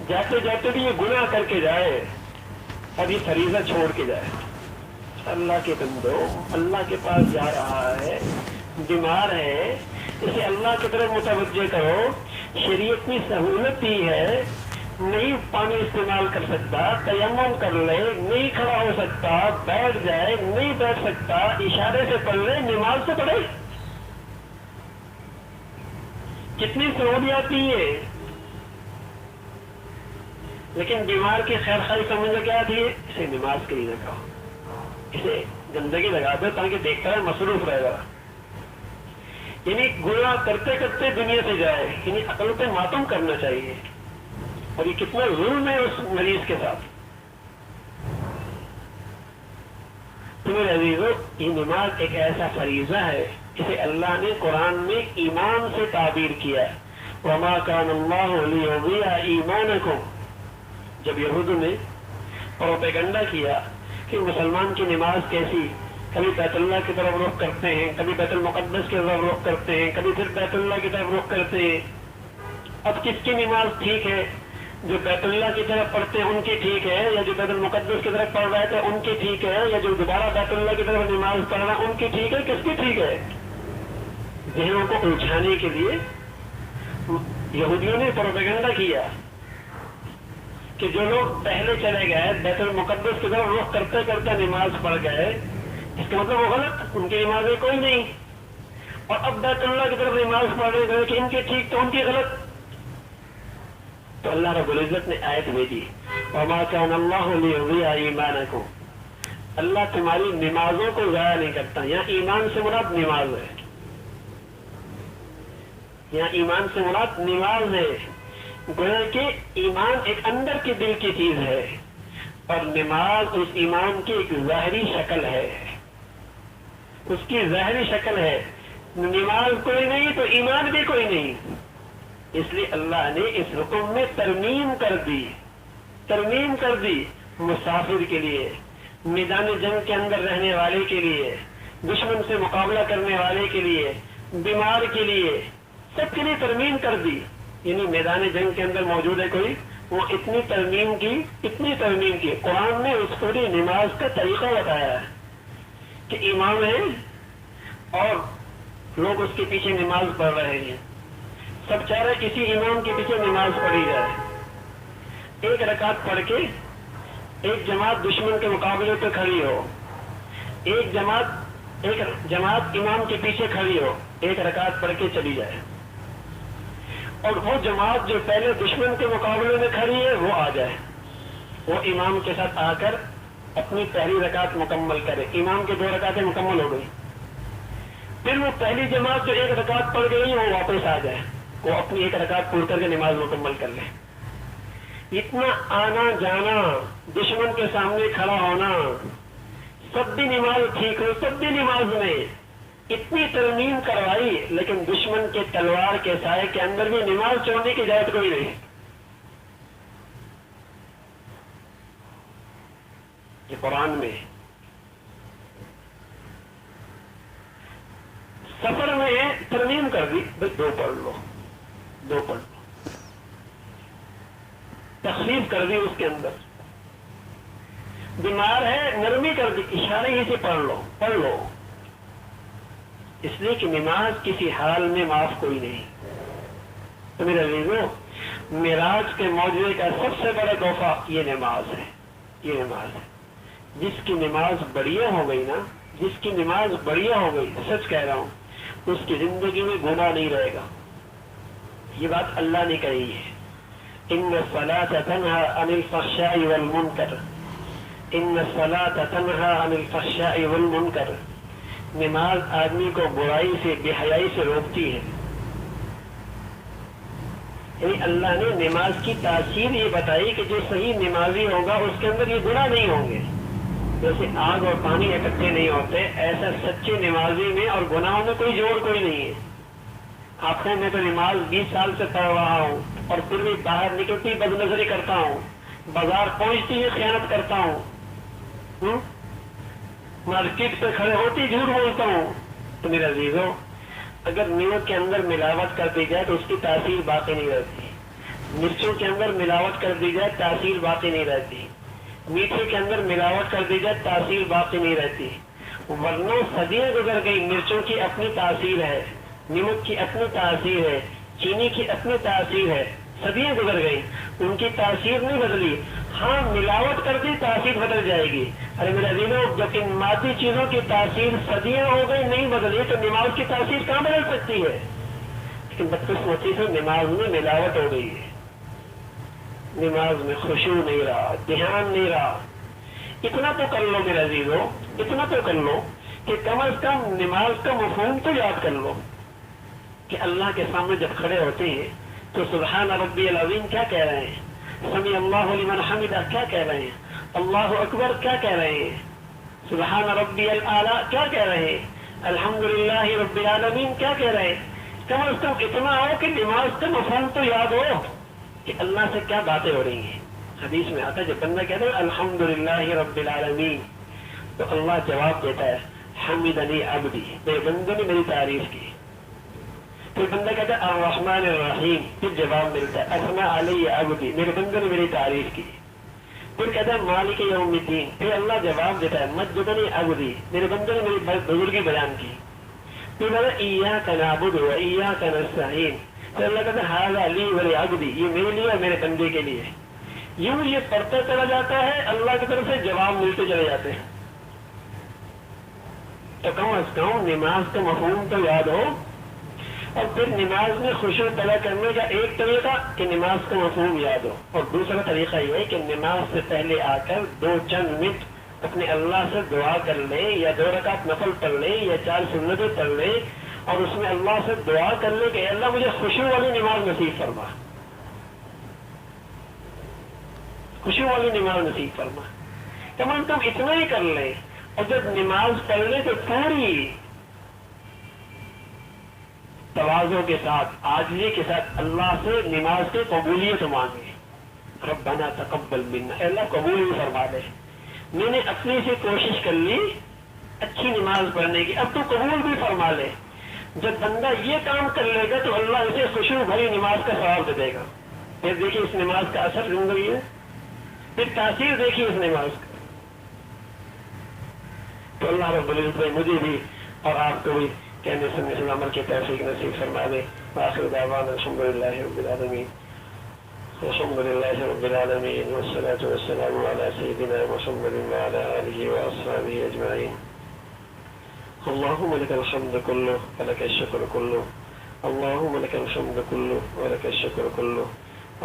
جاتے جاتے بھی یہ گناہ کر کے جائے، اب یہ فریضہ چھوڑ کے جائے۔ اللہ کے بندو، اللہ کے پاس جا رہا ہے، بیمار ہے، اسے اللہ کی طرف متوجہ کرو۔ شریعت کی سہولت دی ہے، نہیں پانی استعمال کر سکتا تیمم کر لے، نہیں کھڑا ہو سکتا بیٹھ جائے، نہیں بیٹھ سکتا اشارے سے پڑھ لے، نماز سے پڑھے۔ کتنی سہولیات دی ہے، لیکن بیمار کی خیر خواہی سمجھ کیا تھی؟ اسے نماز کے لیے نہ کہو، اسے گندگی لگا دو تاکہ دیکھتا ہے مصروف رہے گا۔ یعنی گناہ کرتے کرتے دنیا سے جائے، یعنی عقل پہ ماتم کرنا چاہیے۔ اور یہ کتنا ظلم ہے اس مریض کے ساتھ۔ تو میرے عزیزو، یہ نماز ایک ایسا فریضہ ہے جسے اللہ نے قرآن میں ایمان سے تعبیر کیا ہے۔ وَمَا كَانَ اللَّهُ لِيُضِيعَ إِيمَانَكُمْ۔ جب یہودوں نے پروپیگنڈا کیا کہ مسلمان کی نماز کیسی، کبھی بیت اللہ کی طرف رخ کرتے ہیں، کبھی بیت المقدس کی طرف رخ کرتے ہیں، کبھی پھر بیت اللہ کی طرف رخ کرتے ہیں، اب کس کی نماز ٹھیک ہے؟ جو بیت اللہ کی طرف پڑھتے ہیں ان کی ٹھیک ہے، یا جو بیت المقدس کی طرف پڑھ رہے تھے ان کی ٹھیک ہے، یا جو دوبارہ بیت اللہ کی طرف نماز پڑھ رہا ہے ان کی ٹھیک ہے؟ کس کی ٹھیک ہے؟ ذہنوں کو الجھانے کے لیے یہودیوں نے پروپیگنڈا کیا کہ جو لوگ پہلے چلے گئے بیت المقدس کی طرف رخ کرتے کرتے نماز پڑھ گئے، اس کا مطلب وہ غلط، ان کی نمازیں کوئی نہیں، اور اب بیت اللہ کی طرف نماز پڑھ رہے گئے کہ ان کی ٹھیک تو ان کی غلط۔ تو اللہ رب العزت نے آیت بھیجی وما كان الله ليضيع ایمانکم، اللہ تمہاری نمازوں کو ضائع نہیں کرتا۔ یہاں ایمان سے مراد نماز ہے، یہاں ایمان سے مراد نماز ہے، گویا کہ ایمان ایک اندر کے دل کی چیز ہے اور نماز اس ایمان کی ایک ظاہری شکل ہے، اس کی ظاہری شکل ہے۔ نماز کوئی نہیں تو ایمان بھی کوئی نہیں، اس لیے اللہ نے اس حکم میں ترمیم کر دی مسافر کے لیے، میدان جنگ کے اندر رہنے والے کے لیے، دشمن سے مقابلہ کرنے والے کے لیے، بیمار کے لیے، سب کے لیے ترمیم کر دی۔ یعنی میدان جنگ کے اندر موجود ہے کوئی، وہ اتنی ترمیم کی قرآن نے اس پوری نماز کا طریقہ بتایا ہے کہ امام ہے اور لوگ اس کے پیچھے نماز پڑھ رہے ہیں، سب چاہ رہے کسی امام کے پیچھے نماز پڑھی جائے، ایک رکعت پڑھ کے ایک جماعت دشمن کے مقابلے پہ کھڑی ہو، ایک جماعت امام کے پیچھے کھڑی ہو، ایک رکعت پڑھ کے چلی جائے، اور وہ جماعت جو پہلے دشمن کے مقابلے میں کھڑی ہے وہ آ جائے، وہ امام کے ساتھ آ کر اپنی پہلی رکعت مکمل کرے، امام کی 2 رکعتیں مکمل ہو گئی، پھر وہ پہلی جماعت جو 1 رکعت پڑھ گئی وہ واپس آ جائے، وہ اپنی 1 رکعت پڑھ کر کے نماز مکمل کر لے۔ اتنا آنا جانا، دشمن کے سامنے کھڑا ہونا، سب بھی نماز ٹھیک ہو، سب بھی نماز میں اتنی ترمیم کروائی، لیکن دشمن کے تلوار کے سائے کے اندر بھی نماز چھوڑنے کی اجازت کوئی نہیں۔ یہ قرآن میں سفر میں ترمیم کر دی، بس 2 پڑھ لو، تخفیف کر دی اس کے اندر، بیمار ہے نرمی کر دی، اشارے ہی سے پڑھ لو، اس لیے کہ نماز کسی حال میں معاف کوئی نہیں۔ تو میرے عزیزو، معراج کے معجزے کا سب سے بڑا تحفہ یہ نماز ہے، جس کی نماز بڑھیا ہو گئی، سچ کہہ رہا ہوں، اس کی زندگی میں گناہ نہیں رہے گا۔ یہ بات اللہ نے کہی ہے، ان الصلاۃ تنہی عن الفحشاء والمنکر، نماز آدمی کو برائی سے، بے حیائی سے روکتی ہے۔ یعنی اللہ نے نماز کی تاثیر یہ بتائی کہ جو صحیح نمازی ہوگا اس کے اندر یہ گناہ نہیں ہوں گے، جیسے آگ اور پانی اکٹھے نہیں ہوتے، ایسا سچے نمازی میں اور گناہوں میں کوئی جوڑ کوئی نہیں ہے۔ آپ میں تو نماز 20 سال سے پڑھ رہا ہوں اور پھر بھی باہر نکلتی بد نظری کرتا ہوں، بازار پہنچتی ہی خیانت کرتا ہوں، مارکیٹ پہ کھڑے ہوتی جھوٹ بولتا ہوں۔ تو میرے عزیزو، اگر نیت کے اندر ملاوٹ کر دی جائے تو اس کی تاثیر باقی نہیں رہتی، مرچوں کے اندر ملاوٹ کر دی جائے تاثیر باقی نہیں رہتی، میٹھے کے اندر ملاوٹ کر دی جائے تاثیر باقی نہیں رہتی، ورنہ صدیاں گزر گئی، مرچوں کی اپنی تاثیر ہے، نمک کی اپنی تاثیر ہے، چینی کی اپنی تاثیر ہے، صدیاں گزر گئی، ان کی تاثیر نہیں بدلی، ہاں ملاوٹ کر دی تاثیر بدل جائے گی۔ ارے میرے عزیزو، جب ان مادی چیزوں کی تاثیر صدیاں ہو گئی نہیں بدلی تو نماز کی تاثیر کہاں بدل سکتی ہے؟ لیکن بدقسمتی سے نماز میں ملاوٹ ہو گئی ہے، نماز میں خشوع نہیں رہا، دھیان نہیں رہا۔ اتنا تو کر لو میرے عزیزو، اتنا تو کر لو کہ کم از کم نماز کا مفہوم تو یاد کر لو کہ اللہ کے سامنے جب کھڑے ہوتے ہیں تو سبحان ربی العظیم کیا کہہ رہے ہیں، سمیع اللہ لمن حمدہ کیا کہہ رہے ہیں، اللہ اکبر کیا کہہ رہے ہیں، سبحان ربی الاعلی کیا کہہ رہے ہیں، الحمدللہ رب العالمین کیا کہہ رہے ہیں۔ کم از کم اتنا ہو کہ نماز کا مفہوم تو یاد ہو کہ اللہ سے کیا باتیں ہو رہی ہیں۔ حدیث میں آتا ہے جب بندہ کہتا ہے الحمدللہ رب العالمین تو اللہ جواب دیتا ہے حمدنی عبدی، میرے بندے نے میری تعریف کی۔ پھر بندہ کہتا ہے الرحمن الرحیم، پھر جواب ملتا ہے اثنا علی عبدی، میرے بندے نے میری تعریف کی۔ پھر کہتا ہے مالک یوم الدین، پھر اللہ جواب دیتا ہے مجدنی عبدی، میرے بندے نے میری بزرگی بیان کی۔ پھر کہتا ہے ایاک نعبد و ایاک نستعین، پھر اللہ کہتا ہے ھذا لی ولعبدی، یہ میرے لیے اور میرے بندے کے لیے۔ یوں یہ پڑھتا چلا جاتا ہے، اللہ کی طرف سے جواب ملتے چلے جاتے ہیں۔ تو کم از کم نماز کا مفہوم تو یاد ہو۔ اور پھر نماز میں خشوع پیدا کرنے کا ایک طریقہ کہ نماز کا مفہوم یاد ہو، اور دوسرا طریقہ یہ ہے کہ نماز سے پہلے آ کر 2 چند منٹ اپنے اللہ سے دعا کر لیں، یا 2 رکعت نفل پڑھ لیں، یا 4 سنتیں پڑھ لیں، اور اس میں اللہ سے دعا کر لیں کہ اللہ مجھے خشوع والی نماز نصیب فرما، خشوع والی نماز نصیب فرما۔ کم از کم اتنا ہی کر لیں، اور جب نماز پڑھ لیں تو پوری تواضع کے ساتھ، عاجزی کے ساتھ اللہ سے نماز کی قبولیت مانگے۔ ربنا تقبل منا، اے اللہ قبول بھی فرما دے، میں نے اپنی سے کوشش کر لی اچھی نماز پڑھنے کی، اب تو قبول بھی فرما لے۔ جب بندہ یہ کام کر لے گا تو اللہ اسے خشوع بھری نماز کا ثواب دے گا۔ پھر دیکھیے اس نماز کا اثر زندگی ہے، پھر تاثیر دیکھیے اس نماز کا۔ تو اللہ رب العزت مجھے بھی اور آپ کو بھی کہنے سننے سے عمل کی توفیق نصیب فرما دے۔ وآخر دعوانا الحمدللہ رب العالمین، الحمدللہ رب العالمین، والصلاة والسلام علی سیدنا محمد وعلی آلہ واصحابہ اجمعین۔ اللہم لک الحمد کلہ ولک الشکر کلہ، اللہم لک الحمد کلہ ولک الشکر کلہ،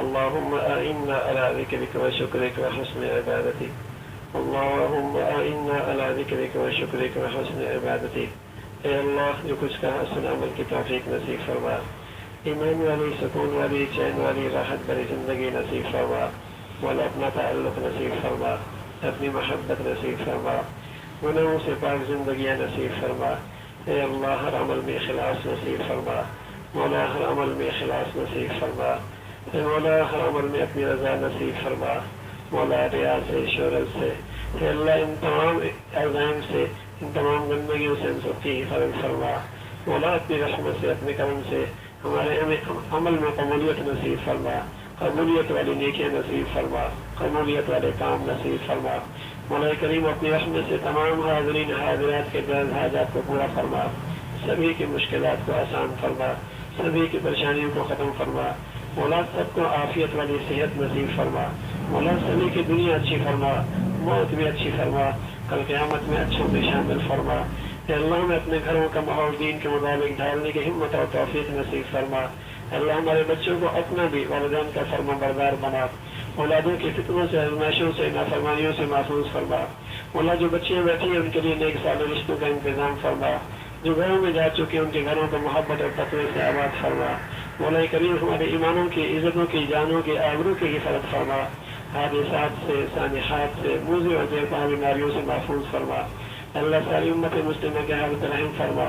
اللہم اعنا علی ذکرک وشکرک وحسن عبادتک، اللہم اعنا علی ذکرک وشکرک وحسن عبادتک۔ اے اللہ جو کچھ کہا سنا عمل کی توفیق نصیب فرما، ایمان والی، سکون والی، چین والی، راحت بھری زندگی نصیب فرما، مولا اپنا تعلق نصیب فرما، اپنی محبت نصیب فرما، گناہوں سے پاک زندگیاں نصیب فرما۔ اے اللہ ہر عمل میں اخلاص نصیب فرما، مولا ہر عمل میں اخلاص نصیب فرما، اے مولا ہر عمل میں اپنی رضا نصیب فرما، مولا ریا سے، شہرت سے، اے اللہ ان تمام عزائم سے، ان تمام گندگیوں سے ہم سب کی حفاظت فرما، مولا اپنی رحمت سے، اپنے کرم سے ہمارے عمل میں قبولیت نصیب فرما، قبولیت والی نیکیاں نصیب فرما، قبولیت والے کام نصیب فرما۔ مولا کریم اپنی رحمت سے تمام حاضرین حاضرات کے جائز حاجات کو پورا فرما، سبھی کی مشکلات کو آسان فرما، سبھی کی پریشانیوں کو ختم فرما، مولا سب کو عافیت والی صحت نصیب فرما، مولا سبھی کی دنیا اچھی فرما، موت بھی اچھی فرما، کل قیامت میں اچھوں میں شامل فرما۔ اے اللہ میں اپنے گھروں کا ماحول دین کے مطابق ڈھالنے کی ہمت اور توفیق نصیب فرما۔ اے اللہ ہمارے بچوں کو اپنا بھی والدین کا فرما بردار بنا، اولادوں کی فتنوں سے، آزمائشوں سے، نافرمانیوں سے محفوظ فرما۔ مولا جو بچیاں بیٹھی ہیں ان کے لیے نیک صالح رشتوں کا انتظام فرما، جو گھروں میں جا چکے ان کے گھروں کو محبت اور تقوی سے آباد فرما۔ مولا کریم ہمارے ایمانوں کی، عزتوں کی، جانوں کی، آبرو کی حفاظت فرما، حادثات سے، سانحات سے، موذی اور دیرپا بیماریوں سے محفوظ فرما۔ اللہ ساری امت مسلمہ کے حالت رحم فرما،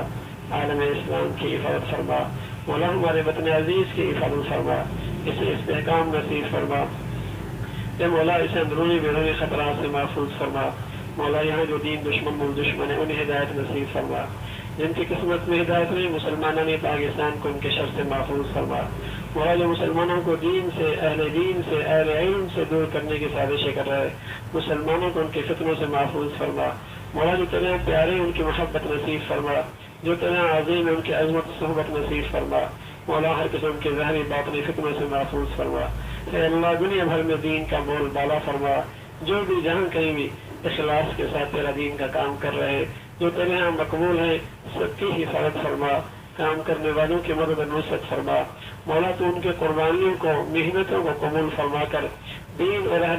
عالم اسلام کی حفاظت فرما۔ مولا ہمارے وطن عزیز کی حفاظت فرما، اسے استحکام نصیب فرما۔ اے مولا اسے اندرونی بیرونی خطرات سے محفوظ فرما۔ مولا یہاں جو دین دشمن مل دشمن ہے انہیں ہدایت نصیب فرما، جن کی قسمت میں ہدایت نہیں مسلمانوں نے پاکستان کو ان کے شر سے محفوظ فرما۔ مولا جو مسلمانوں کو دین سے، اہل علم سے دور کرنے کی سازشیں کر رہے مسلمانوں کو ان کے فتنوں سے محفوظ فرما۔ مولا جو تیرے پیارے ان کی محبت نصیب فرما، جو تیرے عظیم ان کی عظمت صحبت نصیب فرما۔ مولا ہر قسم کے ظاہری باطنی فتنوں سے محفوظ فرما۔ اے اللہ دنیا بھر میں دین کا بول بالا فرما، جو بھی جہاں کہیں بھی اخلاص کے ساتھ تیرا دین کا کام کر رہے، جو تیرے یہاں مقبول ہے، سب کی حفاظت فرما، کام کرنے والوں کی مدد نصرت فرما۔ مولا تو ان کے قربانیوں کو، محنتوں کو قبول فرما کر دین اور اہل